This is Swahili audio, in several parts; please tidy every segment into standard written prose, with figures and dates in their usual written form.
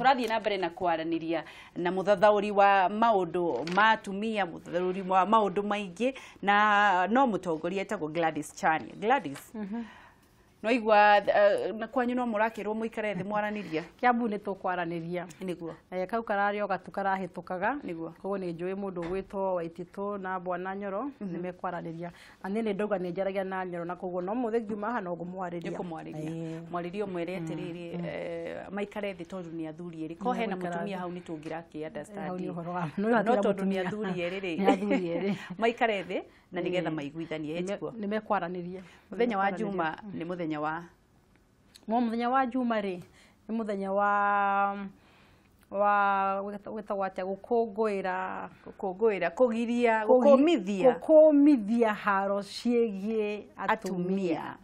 turathie na mbere na kwaraniria na muthathauri wa maundu ma atumia muthathauri wa maundu maingi na no mutongoria etagwo Gladys Chania. Gladys no igwa na kwanyu no murakirwo muikare thi mwaraniria Kiambu ni tukwaraniria niguo kau karario gatukarahetũkaga niguo koguo ni njui mundu gwitwo Waititu na Bwana Nyoro ni mekwaraniria ani ni ndoga ni njaragia na Nyoro na koguo no muthe ngiuma hano ngumwariria mwaririo mwere atiriri maikare thi tondu ni athuri eri ko hena mutumia hau ni tungiraki understand no tondu ni athuri eri maikare thi na nigetha maiguithanie etiguo ni mekwaraniria muthenya wa Juma ni muthenya wa Juma ri ni muthenya wa gweta gukungwira kugiria gukumithia haro ciegie atumia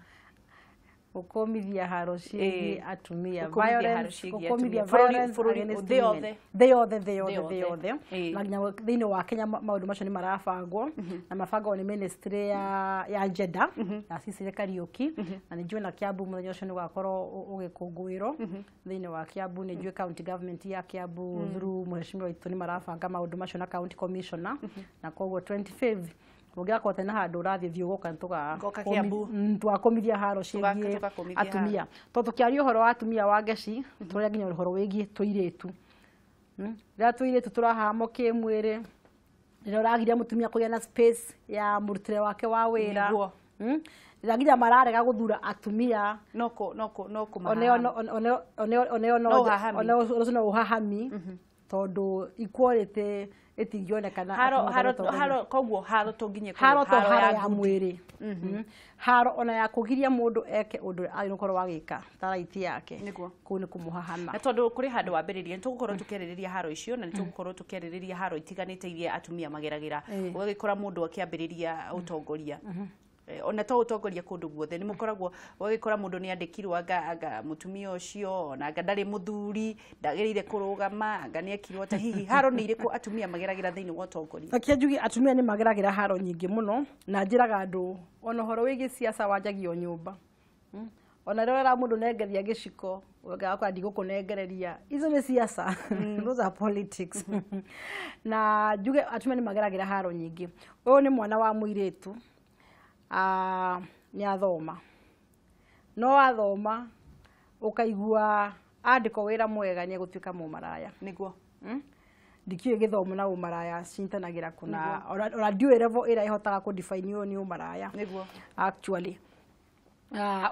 gukumithia haro ciegie atumia violence gukumithia violence they othe na nginya thiini wa Kenya maundu macio ni marabangwo na mabangwo ni ministry ya gender ya Cecily Kariuki na ni njui na Kiambu muthenya ucio ni gwakorwo ugikungwirwo thiini wa Kiambu ni njui county government ya Kiambu through mheshimiwa Waititu ni marabanga maundu macio na county commissioner na koguo 25 Mugia na handu urathie thiuguka goka Kiambu twakomithia haro ciegie atumia to tukiaria uhoro wa atumia wa Ngeci turia nginya uhoro wigie tuiretu rira tuiretu turahamo kimwiri rira uragiria mutumia kugia na space ya murutire wake wa wira rira nginya mararega guthura atumia noko no uhahami tondu equality itingionekana haro koguo haro tunginye haro ya mwiri haro ona ya kugiria mundu eke undu ari nukoro wagika taraiti yake ku ni kumuhahama na tondu kuri handu wambiririe tugukorwo tukiririria haro icio na tugukorwo tukiririria haro itiganite iria atumia mageragira ugikora mundu akiambiriria utongoria ona to utongoria kundu guothe ni mukoragwo wagikora mundu ni andikirwo anga mutumia ucio na anga ndari muthuri ndagirire kurugama anga ni ekirwo ta hihi haro ni iriku atumia mageragira thiini wa utongoria akiajugi atumia ni mageragira haro nyingi muno na njiraga andu ona horo wigi siasa wanjagio nyumba ona rero mundu nengeria giciko ugaga kwa ndigukunengereria izo ni siasa those are politics na juge atumia ni mageragira haro nyingi uyu ni mwana wa muiretu ni athoma no athoma ukaigua andiko wira mwega ni gutuika mu maraya niguo ndikiwe githomo na umaraya cintanagira kuna ora ndiwe level ira ihotaga ku define yo ni umaraya niguo actually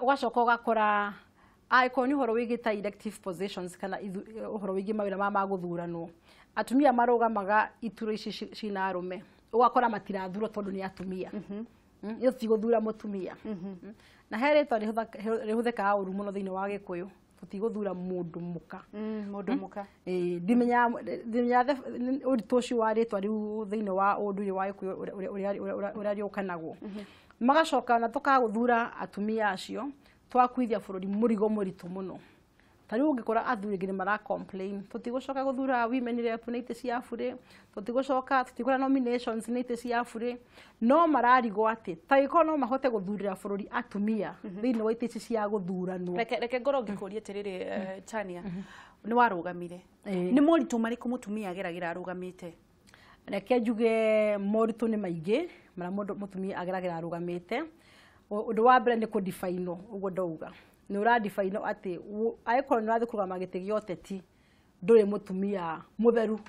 ugacoka ugakora aiko ni horo wigita elective positions kana horo wigi mawira ma guthuranwo atumia marugamaga ituro ici cina arume ugakora matirathuro tondu ni atumia yo tiguthura mutumia na heretwa rihutheka uru muno thiini wa Gikuyu tutiguthura mundu muka ndimenya uritoshi waritwa riu thiini wa unduri wa Gikuyu uria riukanagwo magacoka na tukaguthura atumia acio twakwithia bururi murigo muritu muno tari ungikora athuri ngire mara complain tutigucoka guthura women rep na ite cia bure tutigucoka tutigura nominations na ite cia bure no mararigo ati taiko no mahote guthurira bururi atumia thiini wa ite cia guthuranwo reke ngoro ngikuria tiriri Chania ni warugamire ni moritu mariku mutumia ageragira arugamite reke njuge moritu ni maingi mara mutumia ageragira arugamite undu wa mbere ni ku define uguo ndauga ni ura define ati aiko no athikura magite gioteti nduri mutumia mutheru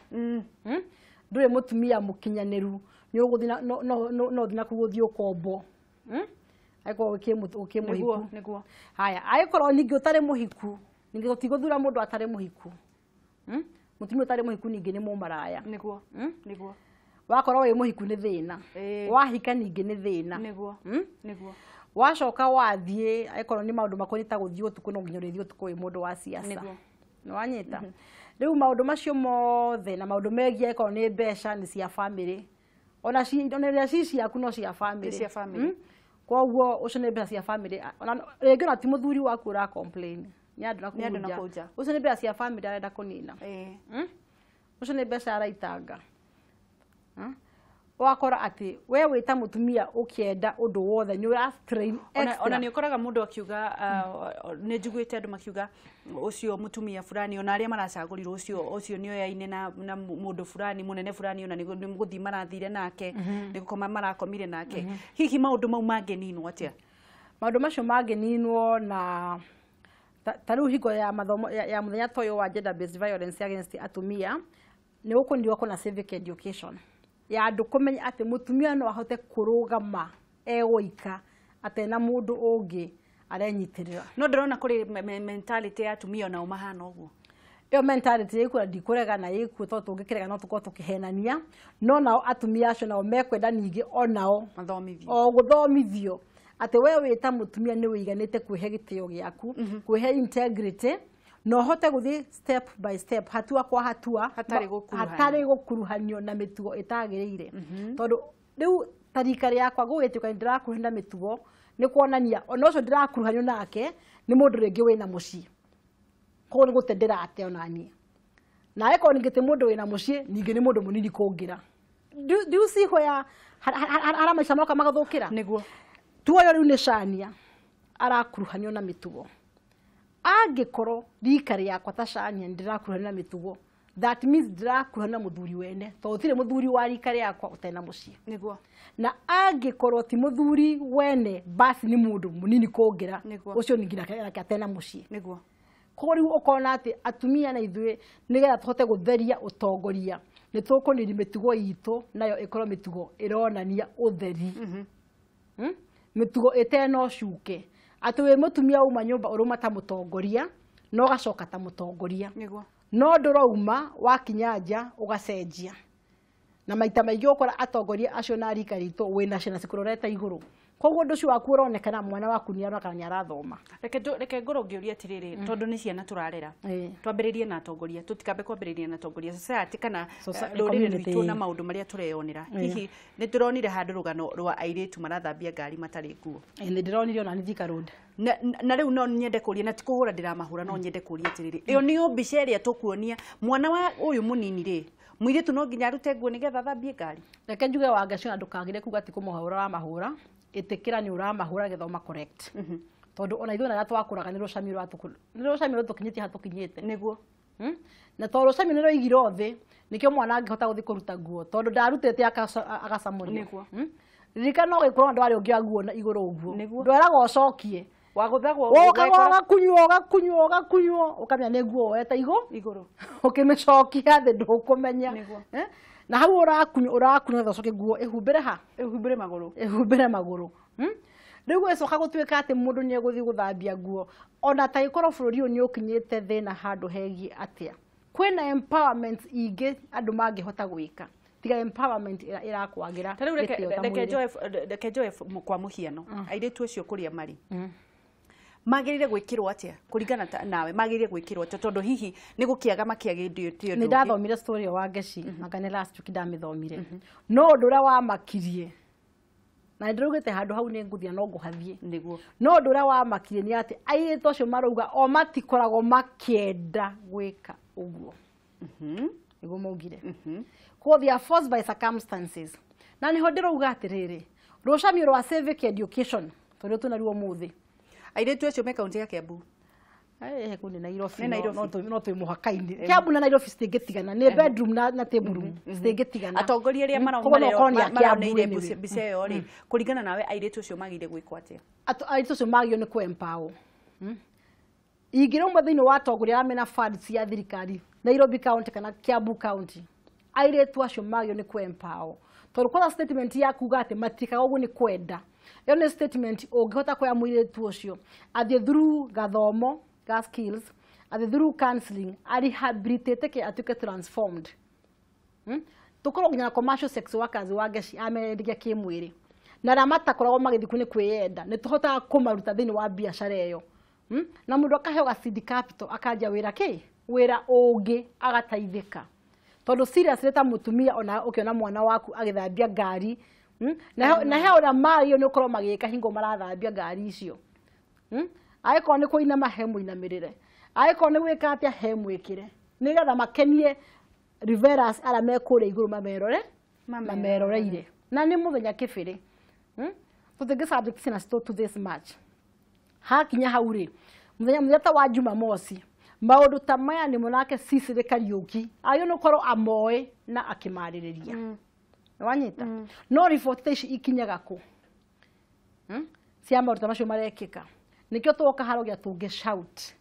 nduri mutumia mukinyaniru ni uguthina no thina kuguthio kombo aiko ukimuhiku niguo haya aiko ningi utare muhiku ningi utiguthura mundu atare muhiku mutumia utare muhiku ningi ni mumaraya niguo wakorwo wi muhiku ni thina wahika ningi ni thina niguo wacoka wathie aiko ni maundu makonita guthio tuku no nginya rithio tuku wi mundu wa siasa no wanyita riu maundu macio mothe na maundu megie aiko ni mbeca ni cia family ona cia ciaku no cia family koguo ucio ni mbeca cia family ringi na ti muthuri waku ura complain ni andu na kuja ucio ni mbeca cia family arenda kunina ucio ni mbeca araitanga wakora ati we wita mutumia ukienda undu wothe ni ura strain ona ni ukoraga mundu akiuga ne njiguite andu makiuga ucio mutumia fulani ona aria maracagurirwo ucio ni oyaine na mundu fulani munene fulani ona ni guthi marathire nake ni gukoma marakomire nake hihi maundu mau mangeninwo atia maundu macio mangeninwo na taru higo ya mathomo ya muthenya toyo wa gender based violence against atumia ni ukundiwa kuna civic education ya andu kumenya ati mutumia no ahote kurugama egoika atena mundu ungi arenyitirira no ndirona kuri mentality ya atumia na umahana uguo yo mentality ikura ndikurega na iku to tungikirega no tuko tukihenania no nao atumia acio nao mekwenda ningi onao guthomithio ati we wita mutumia ni wiganite kwihe gitio giaku kwihe integrity no hote guthi step by step hatua kwa hatua hatari gukuruhanio na mitugo itagirire tondu riu tarikari yakwa gugituka ndirakuhenda mitugo ni kuonania ona ucio ndirakuruhanio nake ni mundu ringi wina mucii ko ni gutendera ate onani na eko ningite mundu wina mucii ningi ni mundu munini kungira do see where ara maisha maka magathukira niguo tuoyo riu ni Shania arakuruhanio na mitugo angikoro rikari yakwa ta Shania ndirakuruhanio na mitugo that means ndirakuruhanio na muthuri wene to utire muthuri wa rikari yakwa utena mucii niguo na angikoro ti muthuri wene basi ni mundu munini kungira ucio ningira kaya atena mucii niguo ko riu ukona ati atumia na ithuĩ nigetha tuhote gutheria utongoria ni tukuniri mitugo itu nayo ikoro mitugo ironania utheri mitugo eteno cuke ati we mutumia uma nyumba uruma ta mutongoria no gacoka ta mutongoria niguo no ndurauma wakinyanja ugacenjia na maita maingĩ ukora atongoria acio na rikaritu wina ciana cikuroreta iguru koguo ndu cio waku uronekana mwana waku ni arona kana arathoma reke ngoro ngiuria atiriri tondu ni ciana turarera twambiririe na atongoria tutikambe kwambiriria na atongoria society kana ruriri rwitu na maundu maria tureyonera hihi ni turonire handu rugano rwa airitu marathambia ngari matari nguo ni ndironire ona ni Thika Road na riu no nyende kuria na tikuhura ndiramahura no nyende kuria atiriri iyo ni mbica iria tukuonia mwana wa uyu munini ri mwiritu no nginya arute nguo nigetha thambie ngari reke njuge wangacina ndukagire kuga ti kumuhura wa mahura itikira ni uramahura gethoma correct tondu ona ithuĩ na twakuraga ni rucami tukinyite hatukinyite niguo na to rucami ni roigiro thi nikio mwana angihota guthi kuruta nguo tondu ndarutite agacamuria niguo ririka no gikorwo ndwari ungi nguo na iguru uguo ndweraga ucokie waguthagwo gakunywo ukamenya ni nguo weta iguru ukimicokia thi ndukumenya na hau urakunywa thocoke nguo ihumbire maguru riu ecoka gutwika ati mundu ni eguthi guthambia nguo ona ta ikoro bururi ni ukinyite thina handu hegi atia kwina empowerment ingi andu mangihota gwika tiga empowerment irakwagira riu reke joe kwa muhiano airitu acio kuria mari magirire gwikirwo atia kuringana nawe magirire gwikirwo tondu hihi ni gukiaga makiagindio tio ni ndathomire story wa Ngeci magane last week ndamithomire no ndura wa makirie na ndirugite handu hau ni nguthia no nguhathie niguo no ndura wa makirie ni ati airitu acio marauga o matikoragwo makienda gwika uguo niguo maugire ko they are forced by circumstances na niho ndirauga atiriri rucami rwa civic education tondu tunaruo muthi airitu acio me kaunti ya Kiambu kuni Nairobi no twi muhaka-ini Kiambu na Nairobi citingitigana ni bedroom na table room citingitigana atongoria aria maroneire mbica iyo ri kuringana nawe airitu acio magire gwikwo atia airitu acio magio ni ku empower ingirumba thiini wa atongoria amena funds ya thirikari Nairobi county kana Kiambu county airitu acio magio ni ku empower tondu kwa statement ya kuga ati matikaga uguo ni kwenda iyo ni statement ungihota kwa muiritu ucio athie through gathomo ga skills athie through counseling rehabilitate ke atuke transformed tukoro nginya commercial sex workers wa Ngeci ameriria kimwiri na ramata koragwo magithiku ni kwiyenda ni tuhota kumaruta thini wa biashara iyo na mundu akaheo ga seed capital akaja wira ungi agataithika tondu serious leta mutumia ona ukiona mwana waku agithambia ngari na he ona mayo ni ukorwo magika hingo marathambia ngari icio aiko ni kuina mahemu inamirire aiko ni gwika atia hemu ikire nigetha makenie reverers ara mekure iguru mameroreire na nĩ mũthenya kĩbĩrĩ tũtingĩ subject na to this much hakinya hau rĩ mũthenya ta wa Jumamosi maũndũ ta maya nĩ monake Cicely Kariuki ayo no korwo amoe na akimarĩrĩria wanyita no report ici ikinyaga ku cia maũndũ ta macio marekĩka nikio twoka harogia tũngĩ shout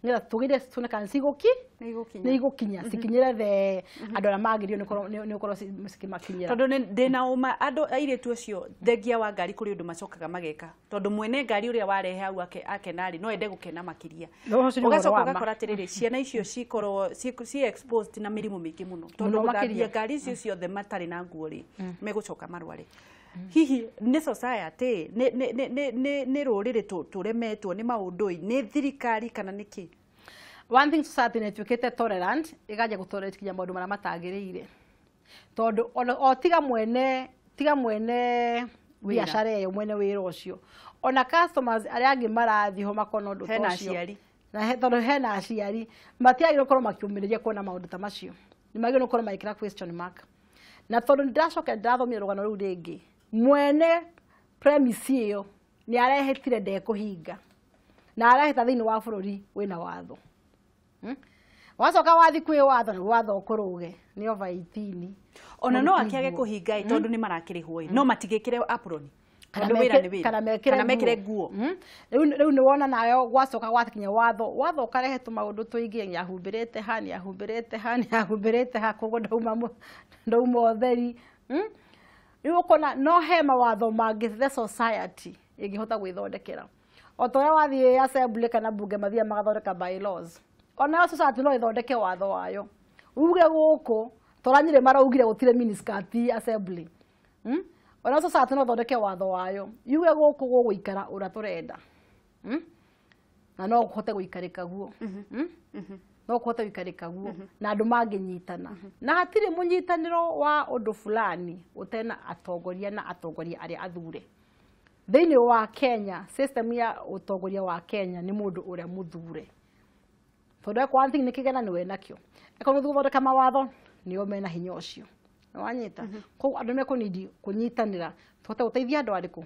nĩgetha tũgire tuonekana nĩ igũkinya cikinyĩre the andũ arĩa magĩrĩirwo nĩ ũkorwo cikimakinyĩra tondũ ndĩna ũma andũ airĩtu acio thengia wa ngari kũrĩ ũndũ macokaga mageka tondũ mwene ngari ũrĩa warehe hau akenarĩ no ende gũkena makĩria ũgacoka ũgakora atĩrĩrĩ ciana icio cikorwo ci exposed na mĩrimũ mĩingĩ mũno tondũ gũthambia ngari icio ciothe matarĩ na nguo rĩ megũcoka marware hihi nĩ society nĩ rũrĩrĩ tũremetwo nĩ maũndũ nĩ thirikari kana nĩkĩ one thing society nĩ ĩtuĩkĩte tolerant ĩkanja gũtolerate kinya maũndũ marĩa matagĩrĩire tondũ o tiga mwene biacara ĩyo mwene wĩra ũcio ona customers arĩa angĩ marathiĩ ho makona ũndũ ta ũcio tondũ hena aciari matiagĩrĩirwo gũkorwo makiumĩrĩria kuona maũndũ ta macio nĩ magĩrĩirwo gũkorwo magĩkĩra question mark na tondũ ndĩracoka ndĩrathomire rũgano rũu rĩngĩ mwene premise ĩyo nĩ arehetire ndekũhinga na areheta thĩinĩ wa bũrũri wĩna watho wacoka wathi kwĩ watho nĩ watho ũkũrũge nĩ over 18 ona no akĩage kũhinga tondũ nĩ marakĩrĩhwo no matigĩkĩre apron kana mekĩre nguo rĩu nĩ wona nayo gwacoka gwakinya watho ũkarehe tũmaũndũ tũingĩ nĩahumbĩrĩte ha nĩahumbĩrĩte ha koguo ndauma ũtheri rĩu ũkona no he mawatho mangĩ the society ĩngĩhota gwĩthondekera o ta ũrĩa wathiĩ assembly kana bunge mathiaga magathondeka bylaws ona society no ĩthondeke watho wayo uge gũkũ tũranyire maraugire gũtirĩ miniskirt assembly ona society no ĩthondeke watho wayo yuge gũkũ gũgũikara ũrĩa tũrenda na no kũhote gũikarĩka guo no kũhote gũikarĩka guo na andũ mangĩnyitana na hatirĩ mũnyitanĩro wa ũndũ fulani ũtena atongoria na atongoria arĩa athure thĩinĩ wa Kenya system ya ũtongoria wa Kenya nĩ mũndũ ũrĩa mũthure tondũ one thing nĩ kĩgena nĩ we nakĩo ekono gũthondeka mawatho nĩo mena hinya ũcio wanyita koguo andũ mekũnidi kũnyitanĩra tũhote gũteithia andũ arĩkũ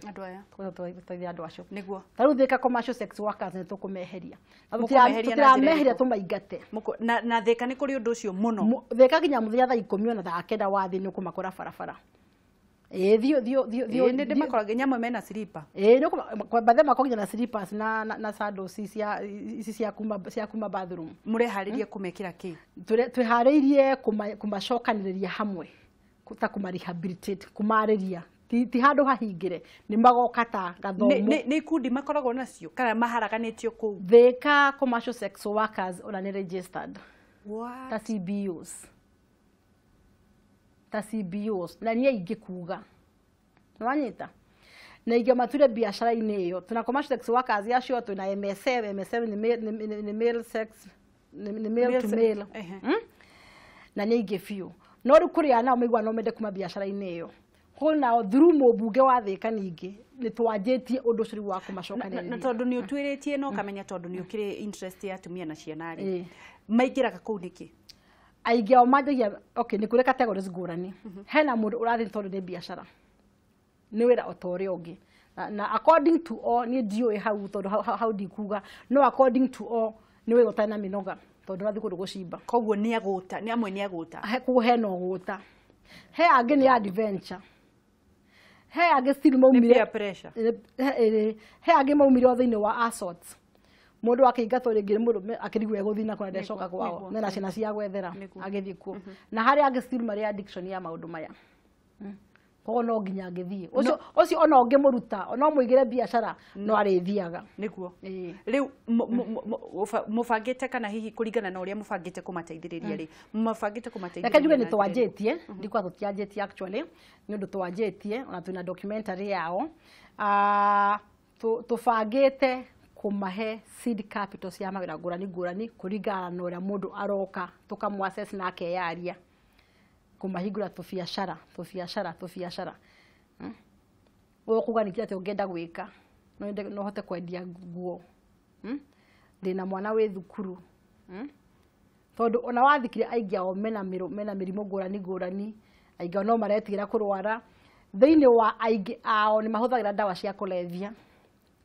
gũteithia andũ acio nĩguo tarĩu thĩka commercial sex workers nĩ tũkũmeheria tũtirameheria tũmaingate na thĩka nĩ kũrĩ ũndũ ũcio mũno thĩka nginya mũthenya thaa 10 ona thaa 9 wathi nĩ ũkũmakora barabara thio nĩ ndĩmakoraga nyamwe mena slipper nĩ bathe makoginya na slippers na sandals ici cia kuma bathroom mũreharĩrie kũmekĩra kĩ twĩharĩirie kũmacokanĩrĩria hamwe ta kũmarehabilitate kũmarĩria ti handũ hahingĩre nĩ magoka ta gathomo nĩ ikundi makoragwo nacio kana maharaganĩtio kũu thĩka commercial sex workers ona nĩ registered ta CBOs na niĩ ingĩ kuga nĩwanyita na ingĩ mature biacara-inĩ ĩyo tuna commercial sex workers acio twĩna MSF nĩ male sex nĩ male to male na nĩ ingĩ biũ no rĩu kũrĩ anao maigua no mende kuma biacara-inĩ ĩyo kũna through mũmbunge wa thĩka ningĩ nĩ twanjĩtie ũndũ ũcio wa kũmacokanĩrĩria na tondũ nĩ ũtuĩrĩtie no kamenya tondũ nĩ ũkĩrĩ interest ya atumia na ciana rĩ maingĩraga kũu nĩkĩ aingĩ ao manjagia okay nĩ kũrĩ categories ngũrani hena mũndũ ũrathiĩ tondũ nĩ biacara nĩ wĩra o ta ũrĩa ũngĩ na according to all nĩ ndiũĩ hau tondũ hau ndikuga no according to all nĩ wĩra ũtarĩ na mĩnoga tondũ ũrathiĩ kũndũ gũcimba koguo nĩ agũta nĩ amwe nĩ agũta koguo hena ũgũta he angĩ nĩ adventure he angĩ still maumire he angĩ maumire o thĩinĩ wa assault mũndũ akĩingatwo rĩngĩ mũndũ akĩrigwo egũthiĩ na kũna ndecoka kwao mena ciana cia gwethera agĩthiĩ kuo na harĩ angĩ still marĩ addiction ya maũndũ maya koguo no nginya angĩthiĩ ũcio ona ũngĩmũruta ona mũigĩre biacara no arĩthiaga nĩguo rĩu mũbangĩte kana hihi kũringana na ũrĩa mũbangĩte kũmateithĩrĩria rĩ mũbangĩte kũmateithĩrĩria reke njuge nĩ twanjĩtie ndikwa tũtianjĩtie actually nĩ ũndũ twanjĩtie ona twĩna documentary yao tũbangĩte kũmahe seed capital cia mawĩra ngũrani kũringana na ũrĩa mũndũ aroka tũkamwaccess na akeyaria kũmahingũra tũbiacara ũyũ kuga nĩ kĩrĩa ũngĩenda gwĩka no hote kwendia nguo ndĩna mwana wĩ thukuru tondũ ona wathikire aingĩ ao mena mĩrimũ ngũrani aingĩ no maretigĩra kũrwara thiini wa aingi ao ni mahuthagira ndawa cia kulevya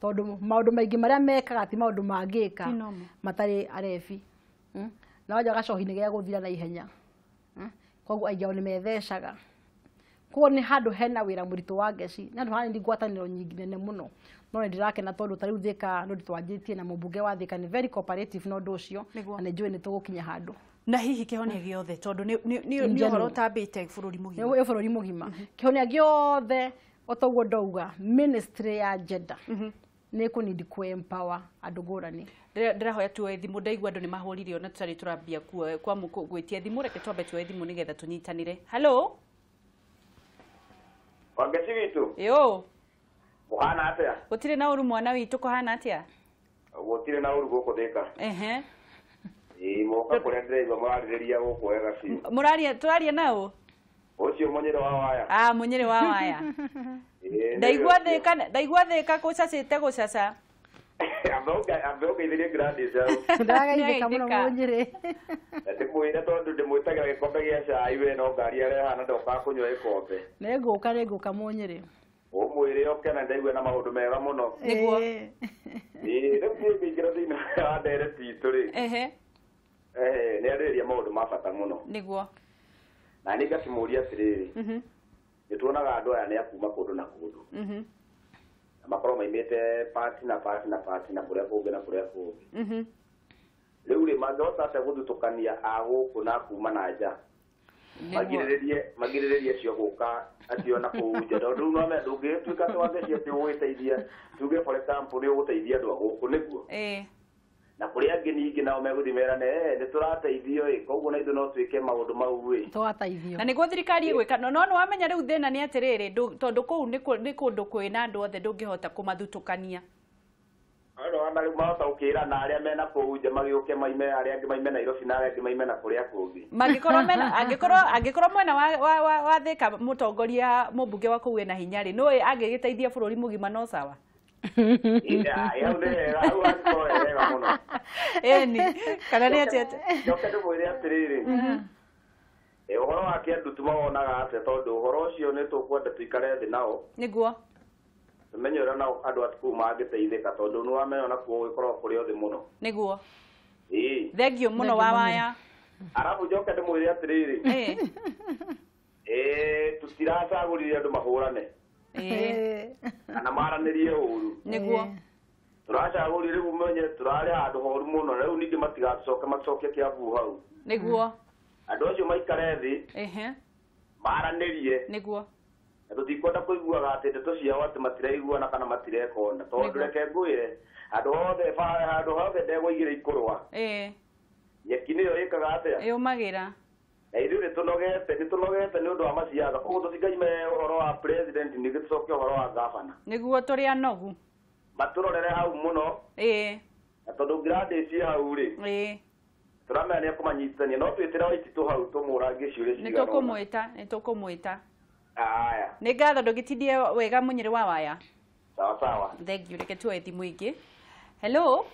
tondu maundu maingi maria mekaga ti maundu mangika matari arebi na waja gacohi ni gya guthira na ihenya koguo aingi ao ni methecaga ko ni handu hena wira muritu wa ngeci na ndu hani ngwataniro nyingi nene muno no ni ndirakena tondu tariu Thika no ditwanjitie na mubunge wa Thika ni very cooperative no ndu ucio na njui ni tugukinya handu na hihi kihonia giothe tondu ni uhoro tambite bururi mugima ni bururi mugima kihonia giothe otoguo ndauga ministry ya gender ni kunidi ku empower andu ngurani ndirahoya tuwe thimu ndaigua andu ni mahurire ona tutari turambia kwa gwitia thimu reke twambe tuwe thimu nigetha tunyitanire hello Wangeci witu yo muhana atia gutire na uru mwana witu kuhana atia gutire na uru guko Thika moka kure driver murariria guko wega ci muraria turaria nao ucio munyere wa waya munyere wa waya ndaigua Thika gucacite gucaca ambe ithirie grandi zao ndagaithika muno munyere ati mwire tondu ndimwitagira gikombe gia cai we no ngari arehana ndoka kunywa ikombe nenguka munyere umwire okena ndaigua na maundu mega muno niguo riu ngingira thiini wa ndere titu ri ni ariria maundu ma bata muno niguo na ni ngacimuria atiriri nituonaga andu aya ni akuma kundu na kundu makorwo maimite party na kuria kungi na kuria kungi riu ri mangihota atia guthutukania aguku na kuma na nja magiriririe cio guka acio na kuu nja tondu no me ndungituika twatheci ati ugiteithia tuge for example ni uguteithia andu aguku niguo na kuria angi ningi nao meguthimera ni turateithio koguo na ithu no twike maundu mau twateithio na niguo thirikari igwika no wamenya riu thina ni atiriri tondu kuu ni kundu kwina andu othe ndungihota kumathutukania ana riu mahota ukira na aria mena kuu nja magiuke maime aria angi maime Nairobi na aria angi maime na kuria kungi angikorwo mwena wa Thika mutongoria mubunge wa kuu na hinya ri no angigiteithia bururi mugima no sawa kana ni atete ndoke ndimwire atiriri uhoro wake andu tumawonaga atia tondu uhoro ucio ni tukwenda tuikare thi nao niguo tumenye ura nao andu atiku mangiteithika tondu ni wamenya na kuo gikorwo kuri othi muno niguo thengio muno wa waya arabu njoke ndimwire atiriri tutiracagurire andu mahurane ana maranirie uru niguo turacagurire riu menye turari handu horu muno riu ningi macoke Kiambu hau niguo andu acio maikare thi maranirie niguo na tutikwenda kuiguaga ati ndeto ciao ati matiraiguana kana matirekona tondu reke ngwire andu hothe ndegwa igire ikurwa nyeki niyo ikaga atia yumagira na ithuĩ nĩtũnogete nĩ ũndũ wa maciaga koguo tũtigaime ũhoro wa president ningĩ tũcoke ũhoro wa gavana nĩguo tũrĩ anogu matũrorere hau mũno na tondũ grade ci hau rĩ tũramenya nĩ ekũmanyitithania no twĩtĩre Waititũ hau tũmũrangie ciũria cigana nĩtũkũmwĩta aya nĩ ngatho ndũgĩtindie wega Munyĩrĩ wa waya sawa thank you reke tuoe thimũ ingĩ hello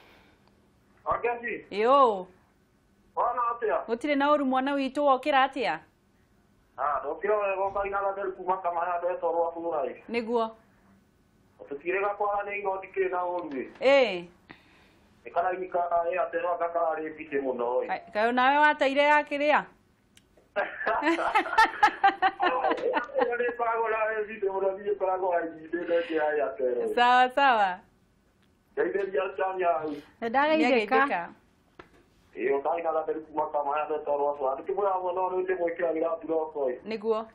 Ongeci yo wana atia gũtirĩ na ũru mwana witũ wokĩra atĩa ndokĩra wega ũkaina gatheru kuma kamaya ndetwarwo bũrũri nĩguo tũtirĩga kwaranĩirwo ndikĩrĩ na ũru ĩkaraimika aterwo agakararĩ mbike mũno kayo nawe wateire ya kĩrĩa sawa ndagaithĩka kaina gatheru kuma kamaya ndetwarwo bũrũri ndikĩmwĩra mũno rĩu ndĩmwĩkĩragĩra buroko nĩguo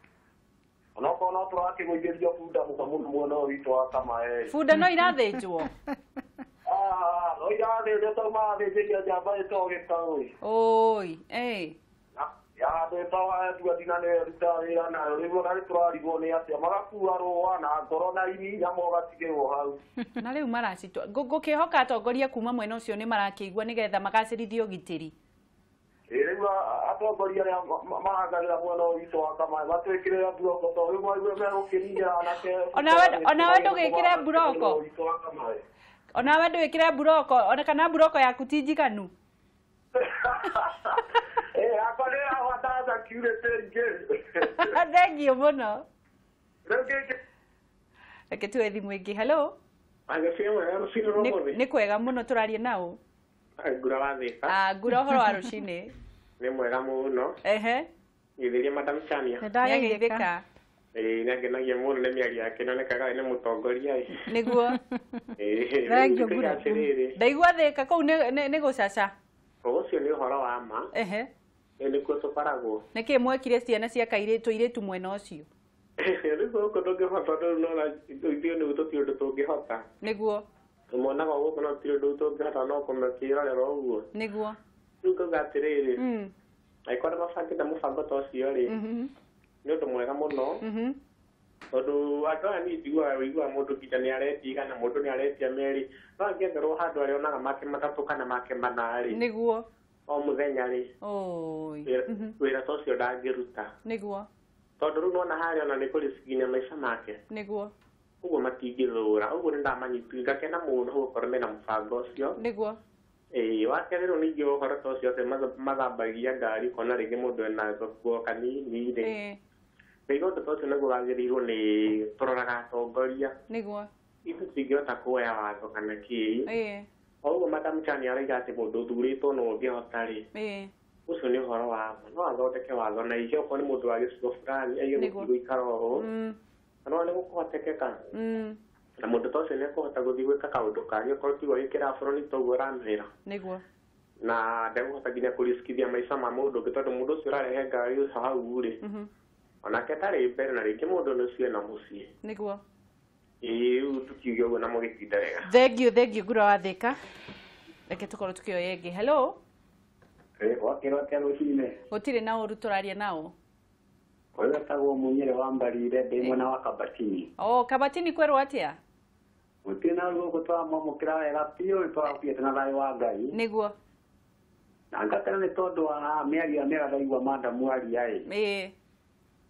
onokorwo no tũrakĩgũithĩria bunda mũno mwena ũyũ witũ wa Kamae bunda no irathĩnjwo no irathĩnjwo to mathĩnjĩria njamba ĩtagwo gĩkaũĩ oi yathĩtwo nduathina nĩyo ĩrutaga wĩra nayo rĩu ona nĩtũrarigwo nĩ atĩa magakua rũa na ngoro na inya mogatigĩrwo hau na rĩu maracitwa ngũkĩhoka atongoria kuma mwena ũcio nĩ marakĩigua nĩgetha magacĩrithie ũgitĩri rĩu atongoria arĩa marangagĩra mwena ũyũ witũ wa Kamae matwĩkĩrĩre buroko tondũ rĩu maigue megũkĩringĩra anake onawe ndũgĩkĩre buroko onawe ndũgĩkĩre buroko ona kana buroko yaku ti njiganu akwa nĩ ahwataga kiurĩte ingĩ thengiũ mũno Reke tuwe thimu ĩngĩ. Hello. Nĩ kwega mũno tũraria naũ? Ngura wa Thika. Ngura ũhoro wa rũcinĩ? Nĩ mwega mũno. Gĩthĩria Madam Chania. Nĩageithĩka. Nĩangenagia mũno nĩ mĩario yake, nĩonekaga nĩ mũtongoria. Nĩguo. Thengiũ Ngura. Ndaigua Thika kũu nĩ gũcaca. Ũcio nĩ ũhoro wa ma. Nĩkuo tũkoragwo. Nĩkĩ mwekire ciana cia kairĩtu mwena ũcio? Rĩu gũkũ ndũngĩhota ithuĩ nĩguo tũtirĩ ũndũ tũngĩhota. Nĩguo. Tũmonaga gũkũ no tũtirĩ ũndũ tũngĩhota no kũmekĩrorera ũguo. Nĩguo. Rĩu ngauga atĩrĩrĩ, angĩkorwo nĩmabangĩte mũbango ta ũcio rĩ, nĩ ũndũ mwega mũno, tondũ andũ aya niĩ njiguaga ũiguaga mũndũ nginya nĩaretia kana mũndũ nĩaretia merĩ, no angĩetherwo handũ arĩa onaga make matatũ kana make mana rĩ, nĩguo, o mũthenya rĩ, wĩra ta ũcio ndangĩruta. Nĩguo. Tondũ rĩu nona harĩa ona nĩ kũrĩcikinya maica make. Nĩguo. Ũguo matingĩthũra, ũguo nĩndamanyitu ngakena mũno gũkorwo mena mũbango ũcio. Nĩguo. Wakerĩ rĩu ningĩ ũhoro ta ũcio atĩ mathambagia ngari kuona rĩngĩ mũndũ ena gakuo kanini rĩ. Ngaiga ũndũ ta ũcio nĩguo wagĩrĩirwo nĩ tũroraga atongoria. Nĩguo. Ithuĩ tũtingĩhota kuoya watho kana kĩĩ. O ũguo Madam Chania arauga atĩ mũndũ ũthurĩtwo no ũngĩhota rĩ. Ũcio nĩ ũhoro wa ma. No athondeke watho na ihe okorwo nĩ mũndũ wa gĩcigo fulani aige gũikara ũũ. No nĩ gũkũhotekeka. Na mũndũ ta ũcio nĩekũhota gũthiĩ gwĩka kaũndũ kangĩ okorwo tiga gĩkĩra bũrũri toguo ũramwĩra. Nĩguo. Na ndegũhota nginya kũriskithia maica ma mũndũ ũngĩ tondũ mũndũ ũcio ũrarehe ngari ũcio hau rĩ. Onake tarĩ mbere na rĩngĩ mũndũ ũcio ena mũciĩ. Nĩguo. Rĩu tukiuge ũguo na mũgĩtinda wega. Thengiũ Ngura wa Thika. Reke tũkorwo tukĩoya ĩngĩ. Hello. Wakĩrwo atĩa rũcinĩ? Gũtirĩ na ũru tũraria nao. Ũyũ etagwo Munyĩre wa Mbarire ndĩ mwena wa Kabatini. Kabatini kwerwo atĩa? Gũtirĩ na ũru gũkũ twamwamũkĩra wega biũ nĩtwagũkinyĩte na thayũ wa Ngai. Nĩguo. Na ngatĩra nĩ tondũ wa mĩario mĩega ndaigua Madamu aria ĩ.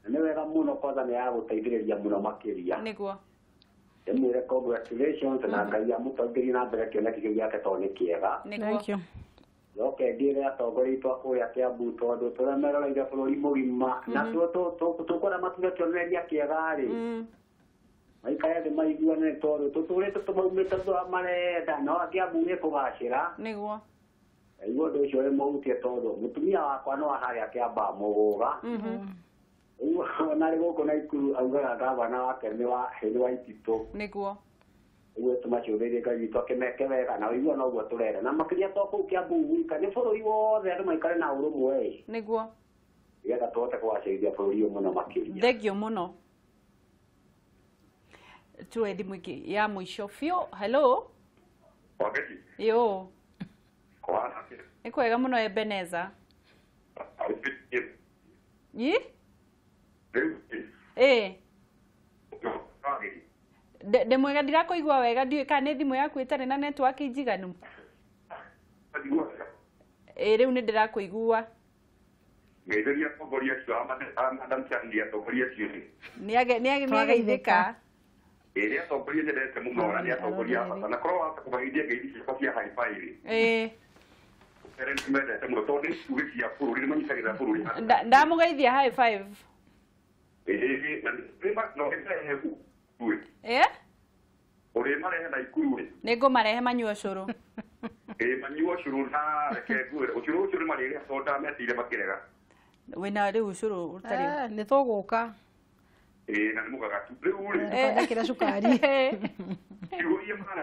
Nĩ wega mũno kwanza nĩ ya gũteithĩrĩria mũno makĩria. Nĩguo. Ndĩmwĩre congratulations na Ngai amũtongorie na mbere kĩoneki kĩu gĩake tondũ nĩ kĩega. Nĩguo. Yoke ngĩre atongoria aitũ a kũrĩa Kĩambu tondũ tũrĩa meroreire bũrũri mũgima na tũkũra matuge kĩonereria kĩega rĩ. Maikare thĩ maiguane tondũ tũtũrĩte tũmaumĩte marenda no Kĩambu nĩ kũgacĩra. Nĩguo. Igua ũndũ ũcio wĩ mũhutie tondũ mũtumia wakwa no harĩa Kĩamba mũgũga. Ũguo narĩ gũkũ Naikuru augaga ngavana wake nĩ wa Ititũ. Nĩguo. Ũguo tũmacũthĩrie Ngai witũ akĩmeke wega na ũiguo noguo tũrenda na makĩria to kũu Kĩambu gwika nĩ bũrũri wothe andũ maikare na ũrũmwe. Nĩguo. Nĩgetha tũhote kũgacĩrithia bũrũri ũyũ mũno makĩria. Thengiũ mũno. Tuwe thimũ ĩngĩ ya mũico biũ. Hello. Wageti. Yo. Kwana. Nĩ kwega mũno Ebeneza. Ndĩ mwega ndirakũigua wega ndiũĩ kana nĩ thimũ yaku ĩtarĩ na network njiganu. Rĩu nĩ ndĩrakũigua. Ngeithĩria atongoria acio a Madam Chania atongoria acio. Nĩageithĩka. Rĩrĩa atongoria nyendete mũno na nĩ atongoria a bata na korwo wahota kũmageithia ngeithi ciakwa cia hi-fi rĩ. Mendete mũno tondũ nĩ ciuge cia bũrũri nĩ manyitagĩrĩra bũrũri. Ndamũgeithia high five. Ũrĩ marehe na Ikuru rĩ. Nĩngũmarehe manyue ũcũrũ. Manyue ũcũrũ na reke ngwĩre ũcũrũ ũcio nĩ marĩrĩa soda metire makĩrega. Wĩna rĩu ũcũrũ ũtarĩ. Nĩ tũgũka. Na nĩ mũgagatu. Rĩu rĩ. Ndekĩra cukari. Ciũria mana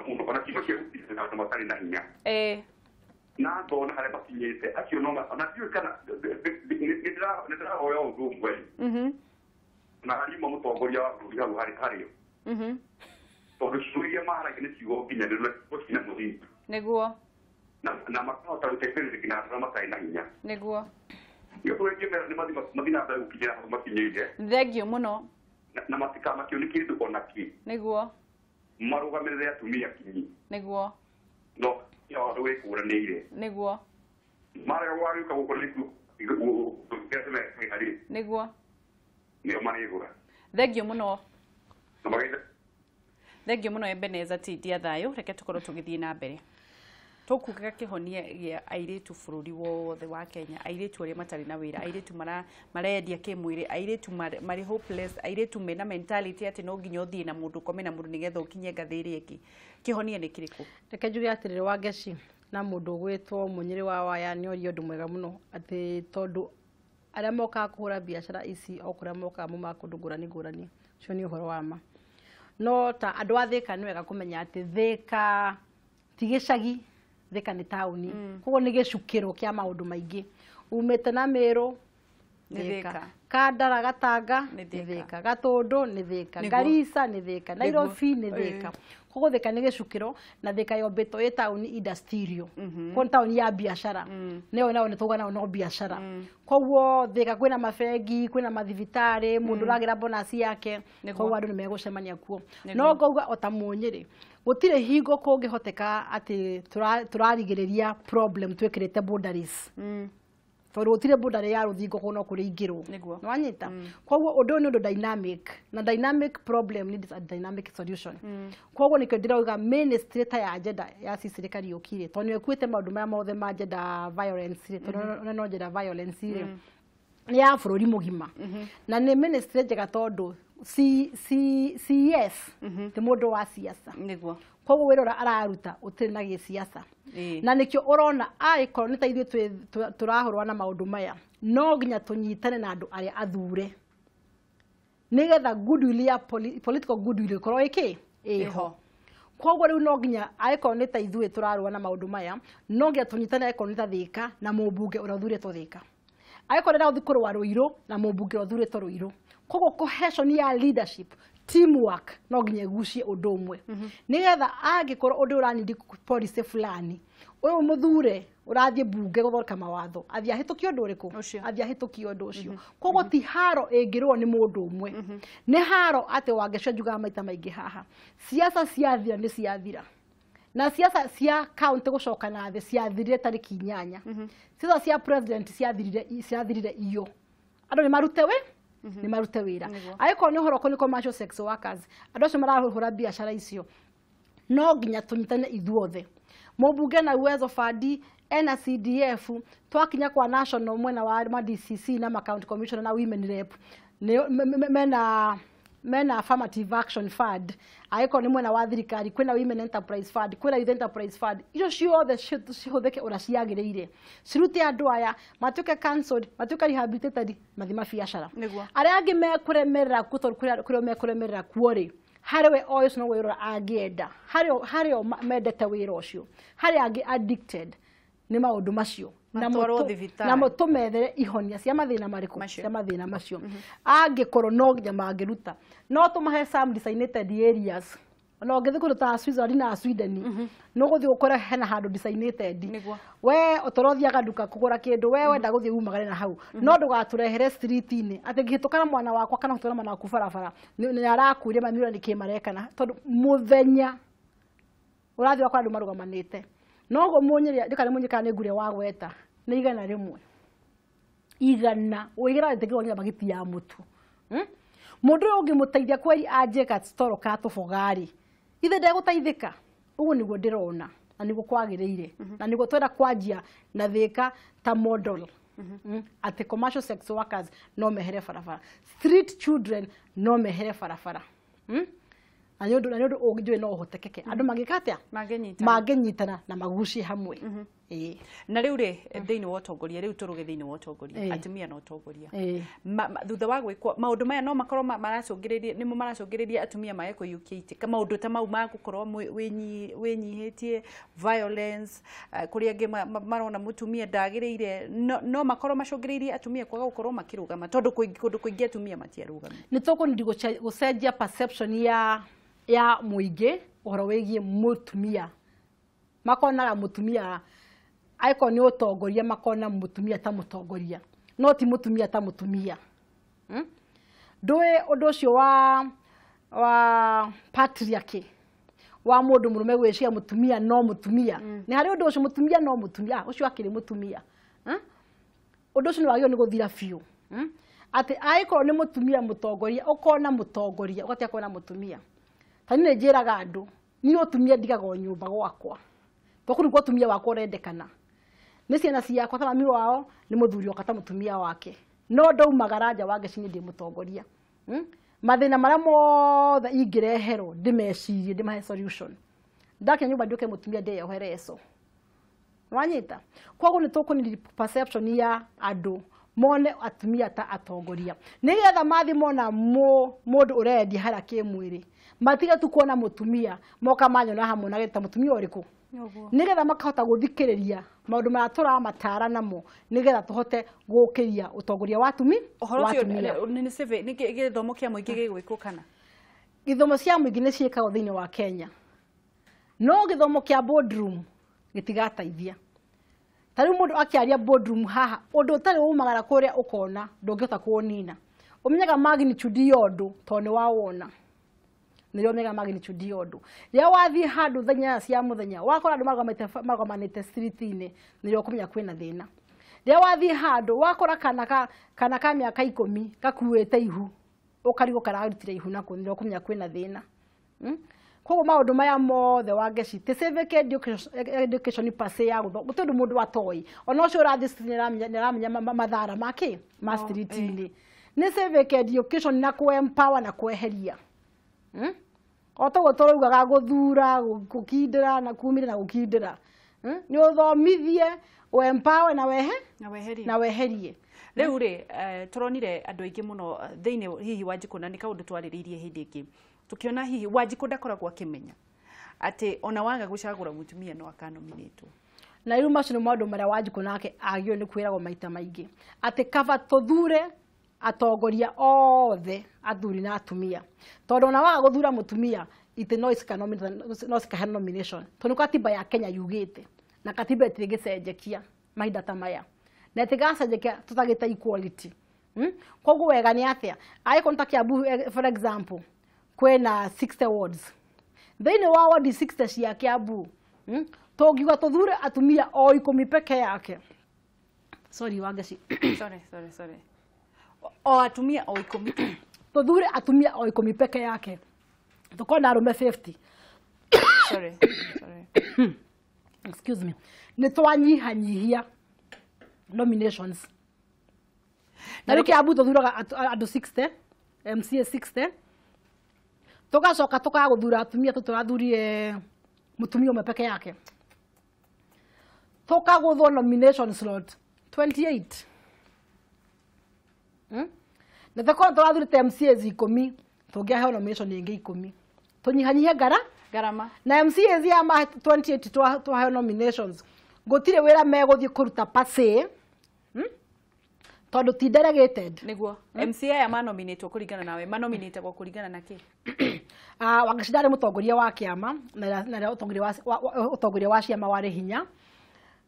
mũno ona kiugo kĩa gũtirĩ na andũ matarĩ na hinya. Na ngona harĩa makinyĩte acio no ona ndiũĩ kana nĩndĩrahoya ũndũ ũmwe na arimũ mũtongoria wa bũrũri hau harĩo tondũ ciugo iria maharagia nĩ ciugo nginyanĩru gũkinya mũthingi. Nĩguo. Na makahota gũteithĩrĩria nginya andũ arĩa matarĩ na hinya. Nĩguo. Gĩkũrũ ingĩmera nĩ mathiĩ na mbere gũkinyĩra hau makinyĩire. Thengiũ mũno. Na matikamakio nĩ kĩndũ ona kĩ. Nĩguo. Marũgamĩrĩre atumia kinyi. Nĩguo. No andũ wĩkũranĩire. Nĩguo. Marega gwagĩũka gũkũ nĩguo. Nĩo marĩgũra. Thengiũ mũno. Thengiũ mũno Ebeneza Tindia thayũ reke tũkorwo tũgĩthiĩ na mbere. Tokuga kihonia airitu bururi wothe wa Kenya, airitu aria matari na wira, airitu marendia kimwiri, airitu mari hopeless, airitu mena mentality ati no nginya uthie na mundu kome na mundu nigetha ukinye ngathiri iki. Kihonia ni kiriku? Reke njuge atiriri wa Geci na mundu gwitwo Munyiri wa Waya ni ori undu mwega muno ati tondu aria moka kuhura biashara ici okuria moka mu makundu ngurani cio ni uhoro wa ma. No ta andu a Thika ni wega kumenya ati Thika ti gicagi, Thika ni tauni. Koguo ni gicukiro kia maundu maingi. Umete na Meru ni Thika, Kandara Gatanga ni Thika, Gatundu ni Thika, Garissa ni Thika, Nairobi ni Thika. Koguo Thika ni gicukiro na Thika yombetwo i tauni industrial. Ko tauni ya biashara. Neo nao nitugana no biashara. Koguo Thika kwina mabengi, kwina mathibitari, mundu ragira bonus yake. Koguo andu ni megucemania kuo. No ngauga ota Munyiri gutire hingo kungihoteka ati turarigiriria problem twekirite boundaries. Tondu gutire boundary ya ruthingo kuno kuringirwo. No anyita. Koguo undu ni undu dynamic na dynamic problem needs a dynamic solution. Koguo nikyo ndirauga ministry ta ya agenda ya sirikali yukire tondu ekuite maundu maya mothe ma gender violence tondu no gender violence ni ya bururi mugima na ni ministry njega tondu CS ti mundu wa siasa niguo. Koguo wira araruta utiri na gisiasa na nikyo urona icon ta ithuĩ turahurwa na maundu maya no nginya tunyitane na andu aria athure nigetha goodwill ya political goodwill korwo iki iho. Koguo riu no nginya icon ta ithuĩ turarwa na maundu maya no nginya tunyitane icon ta Thika na mumbunge uria uthuretwo Thika, icon ria uthikurwa Ruiru na mumbunge uria uthuretwo Ruiru. Koguo cohesion ya leadership, teamwork no nginya gucie undu umwe nigetha angikorwo undu uranidi policy fulani uyu muthure urathie bunge guthoreka mawatho athia hituki undu uriku athia hituki undu ucio. Koguo ti haro ingirwo ni mundu umwe ni haro ati wangecio njuga maita maingi haha siasa ciathira ni ciathira na siasa cia county gucoka na thi ciathirire tariki 8 siasa cia president ciathirire iyo andu ni marute ni marute wira aiko ni horo ko ni commercial sex workers andu acio marahura biashara icio no nginya tunyitane ithuothe mubunge na uwezo fadi NCDF twakinya kwa national mwena wa DCC na county commissioner na women rep mena affirmative action fund aiko ni mwena wa thirikari kwina women enterprise fund kwina youth enterprise fund icio ciothe cihuthike ura ciagiriire cirute andu aya matuke cancelled matuke rehabilitated mathima biashara aria angi mekuremerera kuria mekuremerera kuori hariwe oyo no wira angienda hario mendete wira ucio hari angi addicted ni maundu macio na mutumethere ihonia cia mathina mariku cia mathina macio angikorwo no nginya mangiruta no tumahe some designated areas no ngithi kuruta Switzerland na Sweden no guthi gukora hena handu designated we utorothiaga nduka kugura kindu we wenda guthi umagare na hau no ndugaturehere street-ini ati ngihitukana mwana wakwa kana gutwara mwana waku barabara ni arakuire mamira ni kimarekana tondu muthenya urathi wakwa andu marugamanite no go Munyiri ndikane Munyiri ni ngure wa gweta ni igana rimwe igana uigira ndikiro nya magiti ya mutu mundu ungi muteithia kweri anjeka storo ka tufogari ithe ndegutaithika ugu niguo ndirona na niguo kwagiriire na niguo twenda kwanjia na Thika ta model ati commercial sex workers no mehere farafara, street children no mehere farafara na nyondo ugijwe no hotekeke andu magikatia magenyitana na maguci hamwe na riu ri thiini wa utongoria riu turuge thiini wa utongoria atumia no utongoria thutha wa gwikwa maundu maya no makorwo maracungiriria nimo maracungiriria atumia maye kuyukiite kama maundu ta mau ma gukorwo winyihitie violence kuria ngi marona mutumia ndagiriire no makorwo macungiririe atumia kwaga gukorwo makirugama tondu kundu kuingi atumia matiarugama ni tukundi gucenjia perception ya muingi uhoro wigie mutumia makonaga mutumia aiko ni utongoria makona mutumia ta mutongoria no ti mutumia ta mutumia ndoe undu ucio wa patriarchy wa mundu murume gwiciria mutumia no mutumia ni hari undu ucio mutumia no mutumia ucio akiri mutumia undu ucio ni wagio ni guthira biu ati aiko ni mutumia mutongoria ukona mutongoria ugatia kona mutumia tani ne njiraga andu ni utumia ndigaga nyumba gwakwa tokuru kwa tumia wako rendekana ni ciana ciakwa ta mami wao ni muthuri okata mutumia wake no ndo magaraja wage cinye ndi mutongoria mathina maria mothe ingirehero ndimecirie ndimahe solution ndake nyumba nduke mutumia ndi yohereso wanyita koguo ni tukuni perception ya andu mone atumia ta atongoria nigetha mathi mona mundu urendi hara kimwiri matiga tu kuona mutumia moka manyona hamwe na geta mutumia uriku nigetha makahota guthikiriria maundu mara turamatara namo nigetha tuhote gukiria utongoria wa atumia ni seve ni githomo kia muingi gigwikwo kana githomo cia muingi ni ciikagwo thiini wa Kenya no githomo kia boardroom gitigataithia tari mundu akiaria boardroom haha undu utari umagara kuria ukona ndungihota kuonina umenyaga magnitude yondu tone wawona nirio mega magnitude yondu ya wathi handu thenya cia muthenya wakora andu magomanite street-ini nirio kumenya kwina thina ya wathi handu wakora kana ka miaka 10 gakuite ihu ukarigo kararutire ihu na kuniro kumenya kwina thina koguo maundu maya mothe wangeci te civic education pase ya gutho gutundu mundu atoi ona ucio urathi niramenya mathara make ma street-ini ni civic education na ku empower na kweheria oto gutoroigaga guthura gukindira na kumira na gukindira ni uthomithie o empower na weherie riu ri turonire andu aingi muno thiini hihi Wanjikuna ni kaundu twariririe hindi ingi tukiona hihi Wanjikuna ndakoragwo akimenya ati ona wanga gucagura mutumia no akanominate na iru macio maundu maria Wanjikuna nake agio ni kwiragwo maita maingi ati kaba tuthure atongoria othe athuri na atumia tondu ona waga guthura mutumia ite no isika nomination tondu katiba ya Kenya yugite na katiba itigicenjekia mahinda ta maya na itigacenjekia tutagita equality koguo wega ni atia ai konta Kiambu for example kwena 60 wards thiini wa ward 60 cia Kiambu tongiuga tuthure atumia o 10 peke yake sorry wageci sorry o atumia o 10 tuthure atumia o 10 peke yake tukona arume 50 sorry excuse me ni twanyihanyihia nominations na riki Kiambu tuthuraga andu 60 MCA 60 tugacoka tukaguthura atumia turathurie mutumia umwe peke yake tukaguthwo nomination slot 28 na thakona turathurite MCAs 10 tungiaheo nomination ingi 10 tunyihanyihia garama na MCAs ya 28 twaheo nominations gutire wira meguthie kuruta pase tondu ti delegated niguo MCA ya manominate kuringana nawe manominate kwa kuringana na ki wangicindari mutongoria wa kiama na utongoria wa ciama wari hinya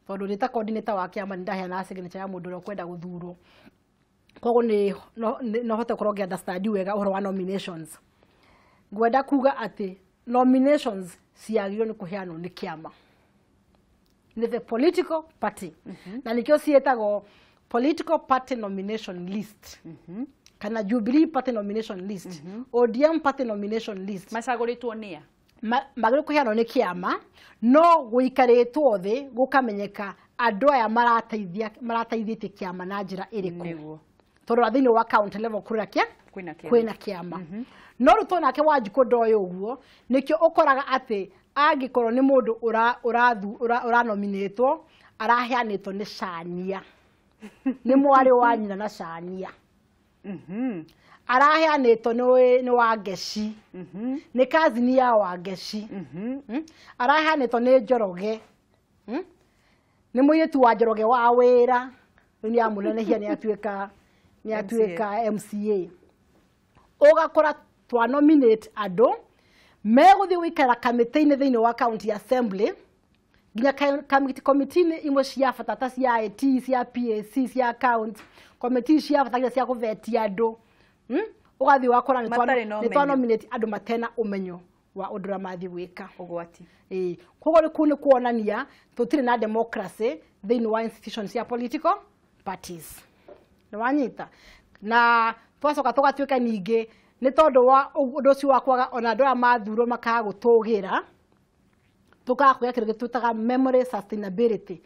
tondu ni ta coordinator wa kiama ndahia na signature ya mundu ro kwenda guthurwo koguo ni no hote kurongia understand wega uhoro wa nominations ngwenda kuga ati nominations ciagirwo ni kuheanwo ni kiama ni the political party na nikio cietagwo political party nomination list kana Jubilee party nomination list ODM party nomination list macaguritwo nia magire kuheanwo ni kiama no guikaritwo thi gukamenyeka andu aya marateithĩtie kiama na njira iriku tondu thiini wa county level kwina kiama no ruto nake Wanjikũ ndoyo uguo nikio ukoraga ati angikorwo ni mundu uranominatwo araheanitwo ni Cania ni mwari wa nyina na Cania araheanitwo ni Wangeci ni kazini ya Wangeci araheanitwo ni Njoroge ni muyetu wa Njoroge wa wira ni amunenehia ni atuika MCA ugakora twa nominate andu meguthi gwikara kamiti-ini thiini wa county assembly ginya committee imwe cia bata cia IT cia PAC cia account committee cia bata cia kuvetia andu ugathi wakora ni twa nominate andu matena umenyo wa undura mathi gwika ugwati koguo ni kuonania tutire na democracy thiini wa institutions cia political parties ni wanyita na twacoka tugatuika ningi ni tondu wa undu ucio wa kwaga ona andu aya mathurwo makaga gutugira tukakuya kĩrĩa tũtaga memory sustainability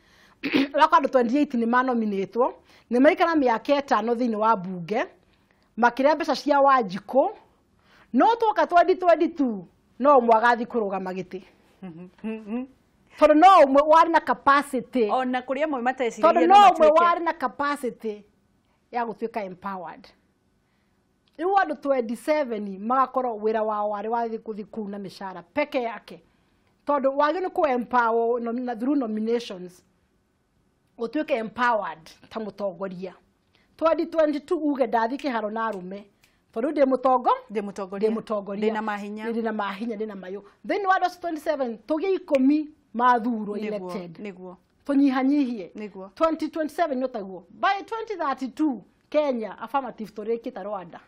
waka andũ 28 nĩ manominĩtwo nĩ maikara mĩaka 5 thĩinĩ wa bunge makĩrĩa mbeca cia Wanjikũ no twoka 2022 no mwagathi kũrũgama gĩtĩ tondũ no ũmwe warĩ na capacity ona kũrĩa mwe mateciririe tondũ no ũmwe warĩ na capacity ya gũtuĩka empowered rĩu andũ 27 magakorwo wĩra wao warĩ wathiĩ gũthiĩ kũu na mĩcara peke yake tondũ wagĩ nĩ kũ-empower through nominations ũtuĩke empowered ta mũtongoria 2022 uge ndathi kĩharo na arũme tondũ ndĩ mũtongoria ndĩna mahinya ndĩna mayũ thĩinĩ wa 27 tũgĩe 10 mathurwo elected nĩguo tũnyihanyihie nĩguo 2027 nyotaguo by 2032 Kenya affirmative tũrĩkĩta Rwanda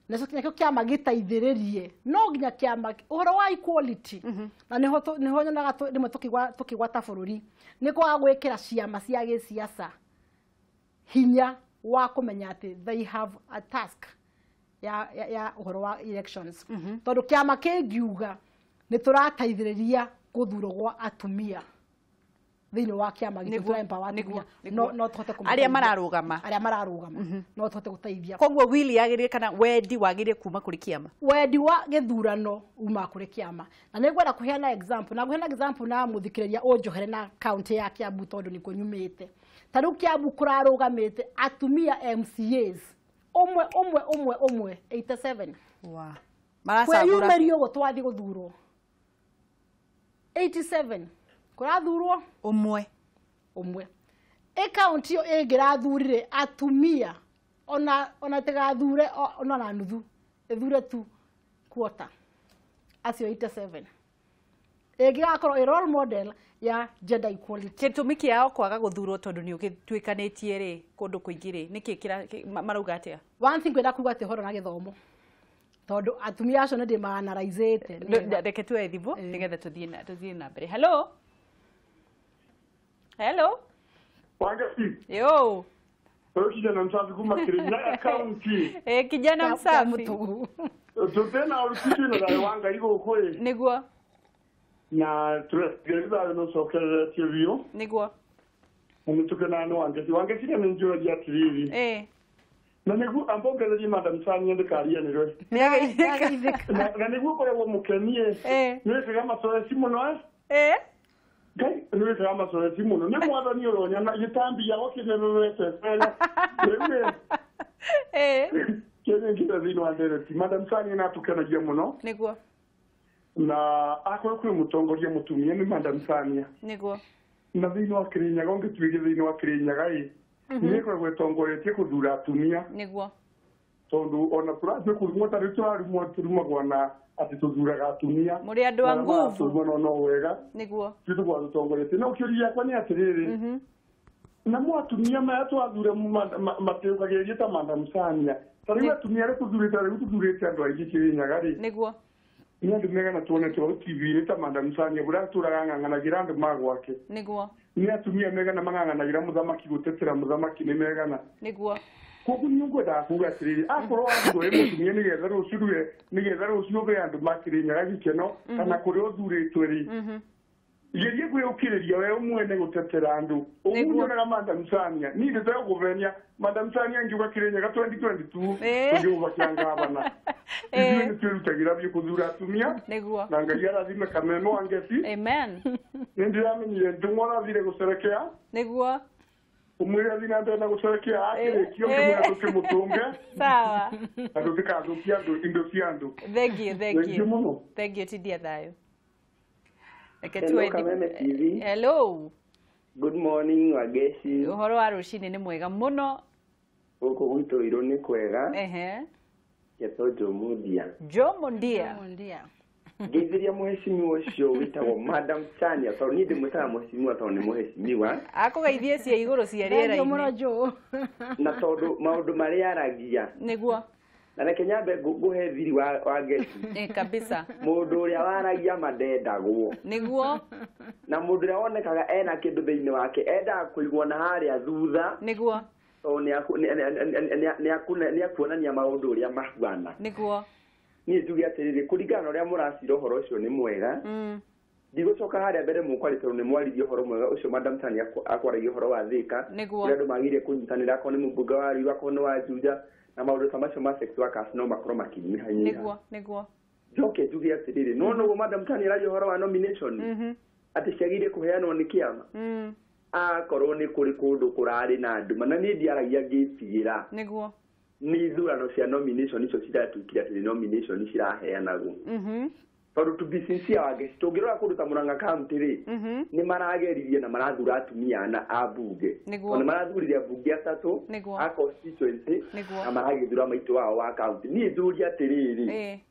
na sokenya kĩama gĩtaithĩrĩrie no nginya kĩama ũhoro wa equality na niho nyonaga rĩmwe tũkĩgwata bũrũri nĩ kwaga gwĩkĩra ciama cia gĩsiasa hinya wa kũmenya atĩ they have a task ya ũhoro wa elections tondũ kĩama kĩngiuga nĩ tũrataithĩrĩria gũthurwo gwa atumia thĩinĩ wa kĩama gĩtũ empower atumia no tũhote arĩa mararũgama no tũhote gũteithia koguo wili yagĩrĩire kana wendi wagĩrĩire kuma kũrĩ kĩama wendi wa gĩthurano uma kũrĩ kĩama na nĩngwenda kũheana example na mũthikĩrĩria ũnjohere na county ya Kiambu tondũ nĩkuo nyumĩte ta rĩu Kiambu kũrarũgamĩte atumia MCAs ũmwe 87 kwĩyumĩrio ũguo twathiĩ gũthurwo 87 kũrathurwo ũmwe county ĩyo ĩngĩrathurire atumia ona tigathure ona na nuthu ithure tu quarter acio 87 ĩngĩgakorwo role model ya gender equality gĩtũmi kĩao kwaga gũthurwo tondũ nĩ ũgĩtuĩkanĩtie rĩ kũndũ kũingĩ rĩ nĩkĩ marauga atĩa one thing kwenda kuga atĩ ũhoro na gĩthomo tondũ atumia acio nĩ ndĩmaanalyzĩte reke tuoe thimũ nĩgetha tũthiĩ na mbere hello Wangeci. Yo. Wewe kijana msafi kuma Kirinyaga County. Kijana msafi. Tupena ulikishina na wanga iko kweli. Niguo. Na tunagereza no sokera TV. Niguo. Umetukana no Wangeci ni njoo ya TV. Na niguo ambongelezi madam Sani ende karia ni rwe. Na niguo kwa mukenie. Niwe kama soe simu no. Ngai nĩ kama soe simu no nĩ mwathani ũronya na gĩtambi ya gũkĩnerete kene ngĩra thĩinĩ wa ndereti madam Sani na tukanagia mũno nĩguo na akorwo kwĩ mũtongoria mũtumia nĩ madam Sani nĩguo na thĩinĩ wa Kirinyaga ũngĩtuĩria thĩinĩ wa Kirinyaga nĩ koragwo ĩtongoretie gũthura atumia nĩguo tondũ ona tũrathiĩ kũrumwo tarĩ tũrumagwo na ati tuthuraga atumia muri andu a nguvu no wega niguo kitu kwa tutongorete no kiuria kwa ni atiriri na mu atumia ma twathura mateukageria ta madam Sania tari atumia re tuthurite andu aingĩ Kirinyaga ri niguo ni andu mega na tuone tu TV ta madam Sania bura turaga ng'ang'anagira andu magwake niguo ni atumia mega na mang'ang'anagira muthamaki gutetera muthamaki ni mega na niguo koguo nĩ ngwenda kuga atĩrĩrĩ akorwo andũ mũtumia nĩgetha rũciũ gĩ andũ makĩrĩnyaga gĩkeno kana kũrĩa ũthurĩtwo rĩ gerie kwĩũkĩrĩria we mwene gũtetera andũ ũguo nyonaga madam Sania niĩ ndĩtegũgũbenia madam Sania ngiuga Kirinyaga 2022 tũgĩũba kĩa ngavana ithuĩ nĩ twĩrutagĩra biũ kũthura atumia na Ngai arathime Kameme Wangeci amen nĩ ndĩramenyire ndĩmwarathire gũcerekea nĩguo umwira thina ndenda gũcerekea akĩrĩkio ngĩmwĩra tũkĩmũtũnge sawa na tũtikathũkia andũ indo cia andũ thank you tidia thayo hello good morning Wangeci ũhoro wa rũcinĩ nĩ mwega mũno gũkũ gwitũ Irũ nĩ kwega Getho Jomundia Geithiria mũhecimiwa ũcio wĩtagwo madam Sania tondũ niĩ ndĩmwĩtaga mũhecimiwa tondũ nĩ mũhecimiwa akũgeithie cia igũrũ cia rĩera-inĩ na tondũ maũndũ marĩa aragia nĩguo na reke nyambe ngũhe thiri wa Ngeci kabisa mũndũ ũrĩa waragia mandendagwo nĩguo na mũndũ ũrĩa wonekaga ena kĩndũ thĩinĩ wake endaga kũigwo na harĩa thutha nĩguo tondũ nĩ akuonania maũndũ ũrĩa mahuana nĩguo niĩ njuge atĩrĩrĩ kũringana na ũrĩa mũracira ũhoro ũcio nĩ mwega Ndigocoka haria mbere mukwarite ne mwaririe horo mwega ucio Madam Tani akwaragia horo wa thika ndu magire kunyitanira ko ni mubunga wa riwa ko no wajuja na maundu ta macio ma sex workers no makoro makini hanyia niguo joke jugi atiriri no Madam Tani aragia horo wa nomination ati ciagire kuheanwo ni kiama akorwo ni kuri kundu kurari na nduma na ni ndiaragia ngitigira niguo ni thurano cia nomination icio ciratwikira ati nomination ciraheanagwo tondu to be sincere wage tungirora kundu ta Murang'a County ri ni marageririe na marathura atumia na abunge ona marathurire abunge atatu a constituency na maragithura maitu wao wa county ni thuri atiriri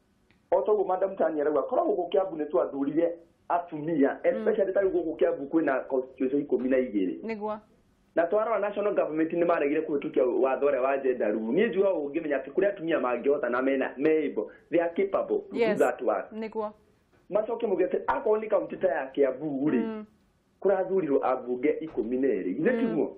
otogo Madam Tani arauga korwo guku Kiambu ni twathurire atumia especially tari guku Kiambu kwina constituency 12 niguo na twara national government ni maregire kuhitukia wathore wa gender rule ni njua ungimenya ati kuria atumia mangihota na mena able they are capable to do that work niguo macoke mugete ako ni county ta ya Kiambu ri kurathurirwo abunge 12 ithuo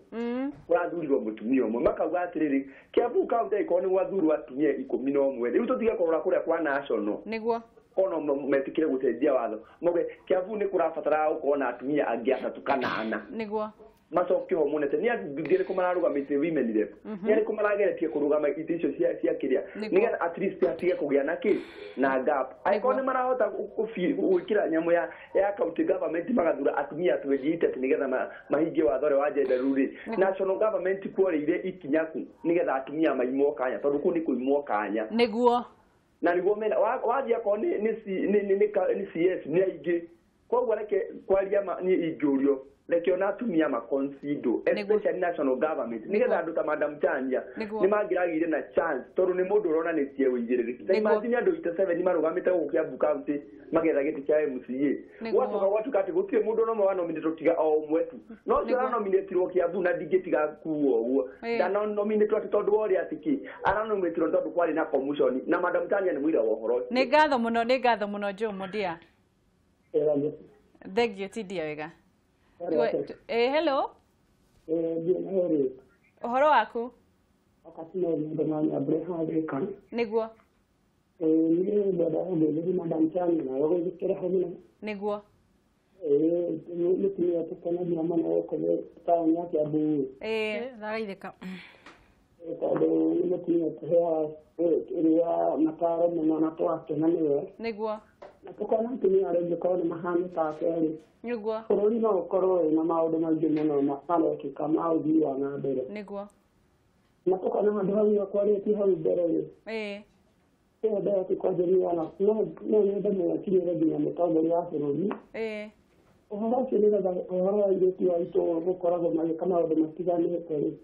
kurathurirwo mutumia umwe makauga atiriri Kiambu county iko ni wathurwo atumia 11 riu tutiga kurora kuria kwa national niguo ono metikire guteithia watho muge Kiambu ni kurabatara ukona atumia angi 3 kana 4 niguo macoke ho munete ni ngire ko mararugamite women rep ni ari ko marageretie kurugama iticio cia kiria nigetha at least atige kugia na ki na gap aiko ni marahota gukira nyamu ya county government magathura atumia twejiite nigetha mahingie wathore wa gender rule national government kuoreire ikinyaku nigetha atumia maimo kanya tondu ku ni kuimo kanya niguo na niguo mena wathia ko ni CS ni aingi kwa reke kwaria ni injurio leke ona atumia maconsido especially national government nigetha andu ta Madam Tani ni magiragire na chance tondu ni mundu urona ni tie wigiriri na imagine andu 87 marugamite guku Kiambu County magetha giti kia MCA watu kati gutie mundu no mwa nominate tiga o mwetu no cio nominate ro Kiambu na digitiga kuo uo da no nominate ati tondu wori atiki ara nominate tondu kwari na commotion na Madam Tani ni mwira wohoro ni gatho muno Jomo dia thegio tidia wega hello uhoro waku akatino ndo mwana Abraham Beka niguo ni ndo Madam Tani na yogo dikere hamina niguo ni tiya tukana na mana yako tawo yake abu thagaithika tado ni tiya tuha ria mataro na twake na niwe niguo tukana tiya arenge ko na mahani ta keri niguo kurori no koro na maundu maingi muno mapale kama audi wa na mbere niguo na tukana handu ya quality hau mbere ndio kwa jamii wana no ndio ndio kile ndio mtago ya feroni uhoro kile ndio uhoro ile tu ito gukoragwo na kama maundu matigane kweli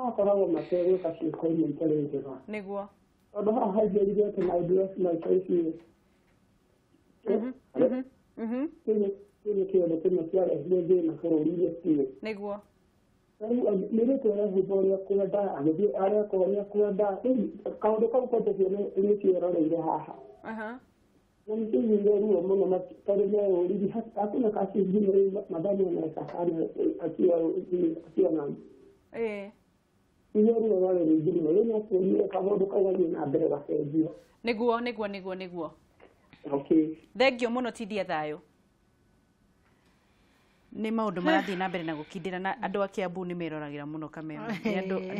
akoragwo matego kaci ko ni ntare njega niguo ndo haha ndio ati na ideas na choice ni kile ndio kiara ndio na feroni ndio niguo nire kwera huboria kwenda agithii aria koria kwenda kaundu kau kote ni kiororeire haha na ndio ruo muno matari me uri hakuna kasi ngine madani na safari akiwa na ndio ruo wale ngine ni kuria kaundu kau ni na mbere gacenjia niguo okay thegio muno tidia thayo ni maundu marathii na mbere na gukindira na andu a Kiambu ni meroragira muno kameme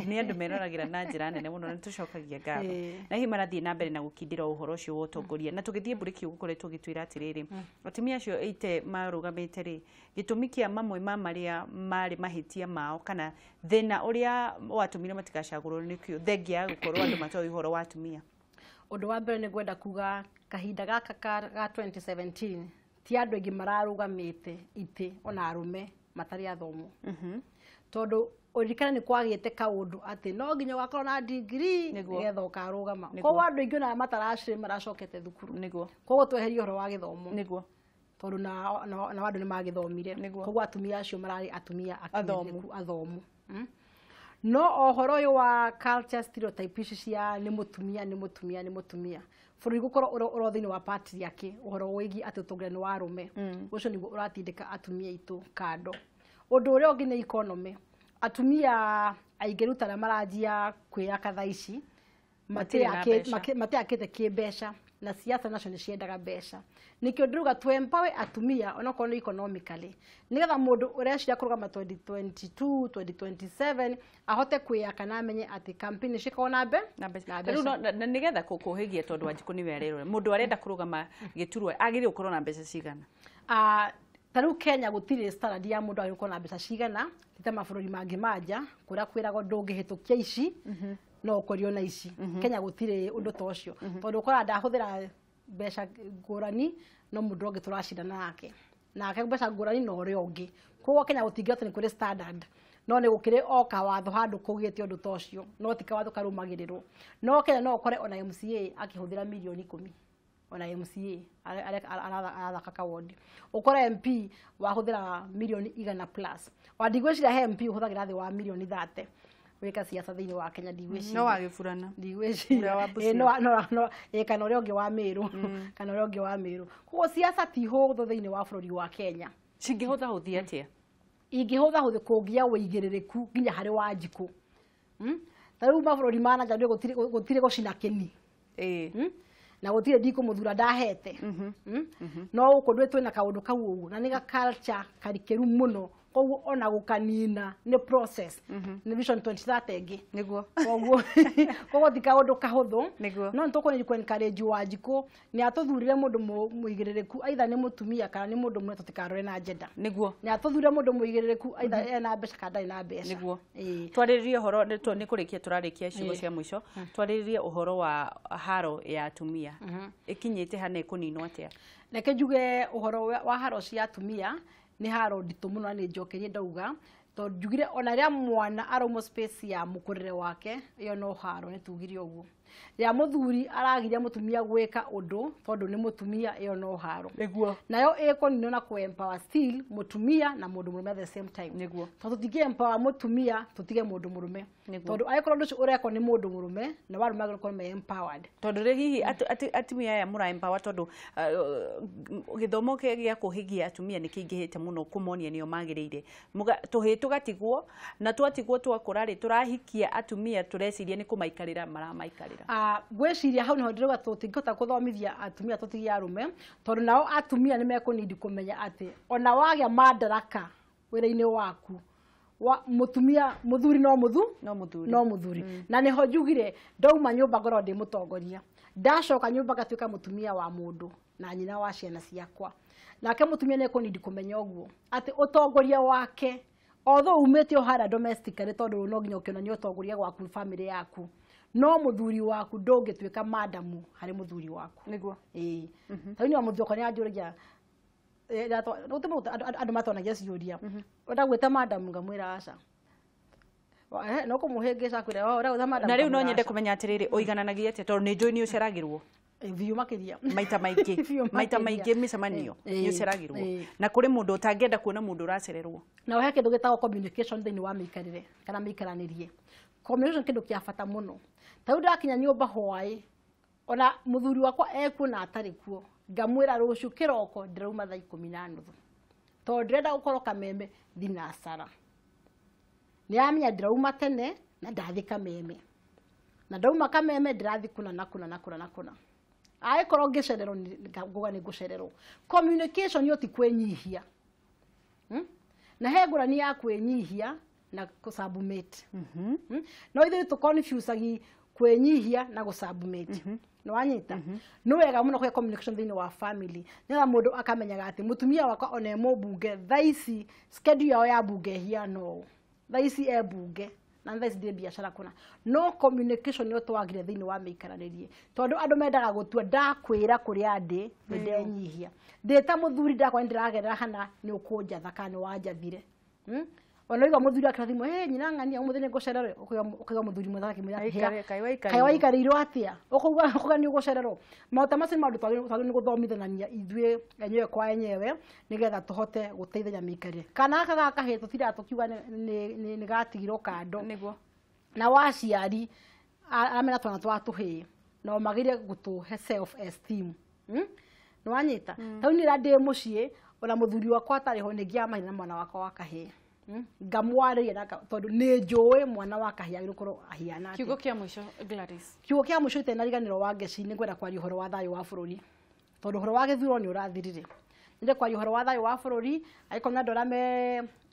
ni andu meroragira na njira nene muno ni tucokagia ngatho na hi marathii na mbere na gukindira uhoro ucio wa utongoria na tugithie buriki gukoretwo gitwira atiriri atumia acio 8 marugamite ri gitumi kia mamwe ma maria mari mahitia mao kana thina uria watumire matikacagurwo ni kio thengia gukorwo andu matoi uhoro wa atumia undu wa mbere ni gwenda kuga kahinda gaka ga 2017 ti andu aingi mararugamite ite ona arume matari athomo tondu urikana ni kwagiete kaundu ati no nginya gakorwo na degree nigetha ukarugama kwa andu aingi na mataracire maracokete thukuru niguo koguo tweherie uhoro wa githomo niguo tondu na andu ni magithomire koguo atumia acio marari atumia athomu no ohoro uyu wa culture stereotype ici cia ni mutumia buri gukorwo uro thiini wa party yake uhoro wigi ati utongore ni warume ucio niguo uratindika atumia itu kando undu uria ungi ni economy atumia aingi rutana maranjia kwiyaka thaici mate akite kimbeca na siasa nacio nĩ ciendaga mbeca nikio ndiruga to empower atumia onakorwo nĩ economically nigetha mũndũ ũreciria kũrũgama 2022 2027 ahote kwĩyaka na amenye atĩ campaign cikorwo na mbeca na nigetha kũhĩgia tondũ Wanjikũ nĩ werĩrwo mũndũ arenda kũrũgama gĩturwa agĩrĩirwo gũkorwo na mbeca cigana tarĩu Kenya gũtirĩ standard ya mũndũ agĩrĩirwo na mbeca cigana ta mabũrũri mangĩ manja kũrĩa kwĩragwo ndũngĩhĩtũkia ici no ũkorio na ici Kenya gũtirĩ ũndũ ta ũcio tondũ ũkora ndahũthĩra mbeca ngũrani no mũndũ ũngĩ tũracindana nake mbeca ngũrani no ũrĩa ũngĩ koguo Kenya gũtingĩhota nĩ kũrĩ standard no nĩ gũkĩrĩ oka watho handũ kũgĩte ũndũ ta ũcio no ti watho karũmagĩrĩrwo no Kenya no ũkore ona MCA akĩhũthĩra milioni 10 ona MCA arathaka kawodi ukora MP wahũthĩra milioni 100+ wandigwĩciria he MP ũhũthagĩra thĩ wa milioni 30 weka siasa thĩinĩ wa Kenya ndigwĩciria no wagĩburana ndigwĩciria no kana ũrĩa ũngĩ wa Meru kana ũrĩa ũngĩ wa Meru koguo siasa ti hũthũ thĩinĩ wa bũrũri wa Kenya cingĩhũthahũthia atĩa ingĩhũthahũthia kũngĩa wĩigĩrĩrĩku nginya harĩ Wanjikũ tarĩu mabũrũri ma nanja gũtirĩ gũcina kĩni na gũtirĩ ndikũmũthura ndahete no gũkũ ndwĩ na kaũndũ kau ũguo na nĩ ga culture karikeru mũno koguo ona gũkanina nĩ process nĩ Vision 2030 ĩngĩ nĩguo koguo ti kaũndũ kahũthũ no nĩtũkũnĩ encourage Wanjikũ nĩ atũthurire mũndũ mũigĩrĩrĩku aitha nĩ mũtumia kana nĩ mũndũ mũne tũtikarore na agenda nĩguo nĩ atũthurire mũndũ mũigĩrĩrĩku aitha ena mbeca kana ndarĩ na mbeca nĩguo twarĩrĩrie ũhoro nĩ kũrĩkia tũrarĩkia ciugo cia mũico twarĩrĩrie ũhoro wa haro ya atumia ĩkinyĩte hana ĩkũninwo atĩa reke njuge ũhoro wa haro cia atumia nĩ haro nditũ mũno na nĩ njokerie ndauga tondũ njugire ona rĩa mwana aromo space ya mũkũrĩre wake ĩyo no haro nĩ tugire ũguo ya mũthuri aragiria mũtumia gwĩka ũndũ tondũ nĩ mũtumia ĩyo no haro nĩguo nayo ĩkonino na empower still mũtumia na mũndũ mũrũme at the same time nĩguo tondũ tutige empower mũtumia tutige mũndũ mũrũme tondũ agĩkorwo ũndũ ũcio ũrekwo nĩ mũndũ mũrũme na warũme agĩkorwo me empowered tondũ rĩ hihi atumia aya mũra empower tondũ gĩthomo gĩa kũhigia atumia nĩ kĩingĩhĩte mũno kũmonia nĩo magĩrĩire tũgatigwo na twatigwo twakũra rĩ tũrahikia atumia tũreciria nĩ kũmaikarĩra maramaikarĩra gwĩciria hau niho ndĩrauga tũtingĩhota gũthomithia atumia tũtigie arũme tondũ nao atumia nĩ mekũnindi kũmenya atĩ ona wagĩa madaraka wĩra-inĩ waku mũtumia mũthuri no mũthuri na nĩho njugire ndauma nyũmba ngorwo ndĩ mũtongoria ndacoka nyũmba ngatuĩka mũtumia wa mũndũ na nyina wa ciana ciakwa nake mũtumia nĩ ekũnindi kũmenya ũguo atĩ ũtongoria wake although umĩte o harĩa domestically tondũ no nginya ũkĩonania ũtongoria gwaku family yaku no mũthuri waku ndũngĩtuĩka madamu harĩ mũthuri waku nĩguo tondũ nĩ mũthuri nĩ anjũria andũ matonagia ciũria ndagwĩta madamu ngamwĩra aca no kũmũhĩngĩca kwĩra ũragwĩta madamu na rĩu no nyende kũmenya atĩrĩrĩ ũigananagia atĩa tondũ nĩ njũĩ nĩ ũceragĩrwo biũ makĩria maita maingĩ mĩcemanio nĩ ũceragĩrwo na kũrĩ mũndũ ũtangĩenda kuona mũndũ ũracererwo na he kĩndũ gĩtagwo communication thĩinĩ wa mĩikarĩre kana mĩikaranĩrie communication kĩndũ kĩa bata mũno tarĩu ndakinya nyũmba hwaĩ ona mũthuri wakwa ekuo na atarĩ kuo ngamwĩra rũciũ kĩroko ndĩrauma thaa 10:30 tondũ ndĩrenda gũkorwo kameme thinacara nĩamenya ndĩrauma tene na ndathi kameme na ndauma kameme ndĩrathi kuna agĩkorwo ngĩcererwo nguga nĩ ngũcererwo communication yo ti kwĩnyihia na he ngũrani ya kwĩnyihia na gũsubmit no ithuĩ tũconfusagi kwĩnyihia na gũsubmit no wanyita no wega mũno kwa communication thĩinĩ wa family nĩgetha mũndũ akamenyaga atĩ mũtumia wakwa ona mũmbunge thaici schedule yao ya bunge hiano thaici bunge na thaici ndĩ biacara kuna no communication yo twagire thĩinĩ wa mĩikaranĩrie tondũ andũ mendaga gũtua ndakwĩra kũrĩa ndĩ ndenyihia ndĩta mũthuri ndakwa ndĩragerera hana nĩ ũkũnjatha kana wanjathire ona iga mũthuri akĩrathimwo nyina ng'ania ũmũthĩ nĩ ngũcererwo ũkaiga mũthuri mwethake mwĩra kai waikarĩirwo atĩa ũkauga nĩ ũgũcererwo maũndũ macio nĩ maũndũ twagĩrĩirwo nĩ gũthomithania ithuĩ enyewe kwa enyewe nĩgetha tũhote gũteithania mĩikarĩre kana aka gakahĩ tũtiraga tũkiuga nĩ gatigirwo kando na waciari amena twana twatũhĩ no magĩrĩire gũtũhe self esteem nĩ wanyita tau nĩ ndĩ mũciĩ ona mũthuri wakwa atarĩ ho nĩ ngĩamaire na mwana wakwa wa kahĩ ngamwarĩria tondũ nĩ njũĩ mwana wa kahĩa gũkorwo ahiana. Kiugo kĩa mũico Gladys. Kiugo kĩa mũico itena riganĩro wa Ngeci nĩ ngwenda kwaria ũhoro wa thayũ wa bũrũri. Tondũ ũhoro wa gĩthurano nĩ ũrathirire. Nĩ kwaria ũhoro wa thayũ wa bũrũri, angĩkorwo na andũ arĩa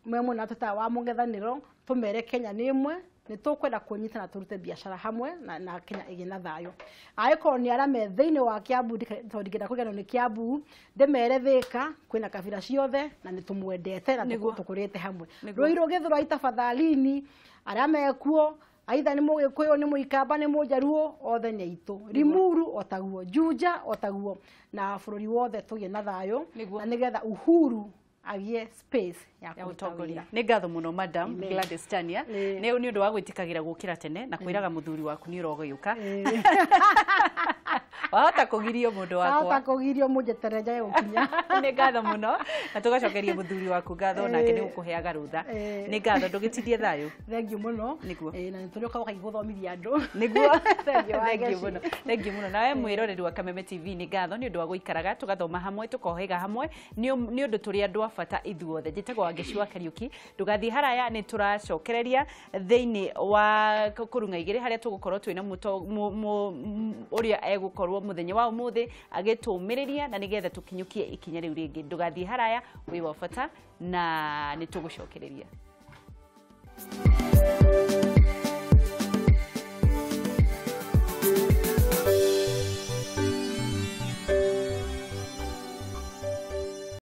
me mwena tũtaga wa mũngethanĩro, tũmere Kenya nĩ ĩmwe, nĩ tũkwenda kũnyitana tũrute biacara hamwe na Kenya ĩgĩe na thayũ. Angĩkorwo nĩ arĩa me thĩinĩ wa Kiambu, tondũ ndingĩenda kũriganĩrwo nĩ Kiambu, ndĩmere Thĩka kwĩna kabira ciothe na nĩ tũmwendete na tũkũrĩte hamwe. Ruiru Gĩthũrai tafadhalini, arĩa mekuo aitha nĩ Mũgĩkũyũ, nĩ Mũikamba, nĩ Mũjaruo, othe nĩ aitũ. Limuru otaguo, Juja otaguo, na bũrũri wothe tũgĩe na thayũ na nĩgetha Uhuru agie space ya gũtongoria. Nĩ ngatho mũno Madam Gladys Chania nĩ ũndũ wa gwĩtĩkagĩra gũkĩra tene na kwĩraga mũthuri waku nĩ ũrogĩũka. Wahota kũgirio mũndũ wakwa. Wahota kũgirio mũnjetereje gũkinya. Nĩ ngatho mũno na tũgacokeria mũthuri waku ngatho nake nĩ gũkũheaga rũtha. Nĩ ngatho ndũgĩtindie thayũ. Thengiũ mũno. Na nĩ tũrĩoka gũthomithia andũ. Nĩguo. Thengiũ mũno. Nawe mwĩroreri wa Kameme TV nĩ ngatho nĩ ũndũ wa gũikaraga tũgathoma hamwe tũkohĩga hamwe nĩ ũndũ tũrĩ andũ a bata ithuothe. Njĩtagwo Ngeci wa Kariuki. Ndũgathiĩ haraya nĩ tũracokereria thĩinĩ wa kũrunga igĩrĩ harĩa tũgũkorwo twĩna ũrĩa egũkorwo muthenya wa umuthi agĩtũmĩrĩria na nĩgetha tũkinyũkie ikinya rĩu rĩngĩ. Ndũgathiĩ haraya, wĩ wa bata na nĩ tũgũcokereria.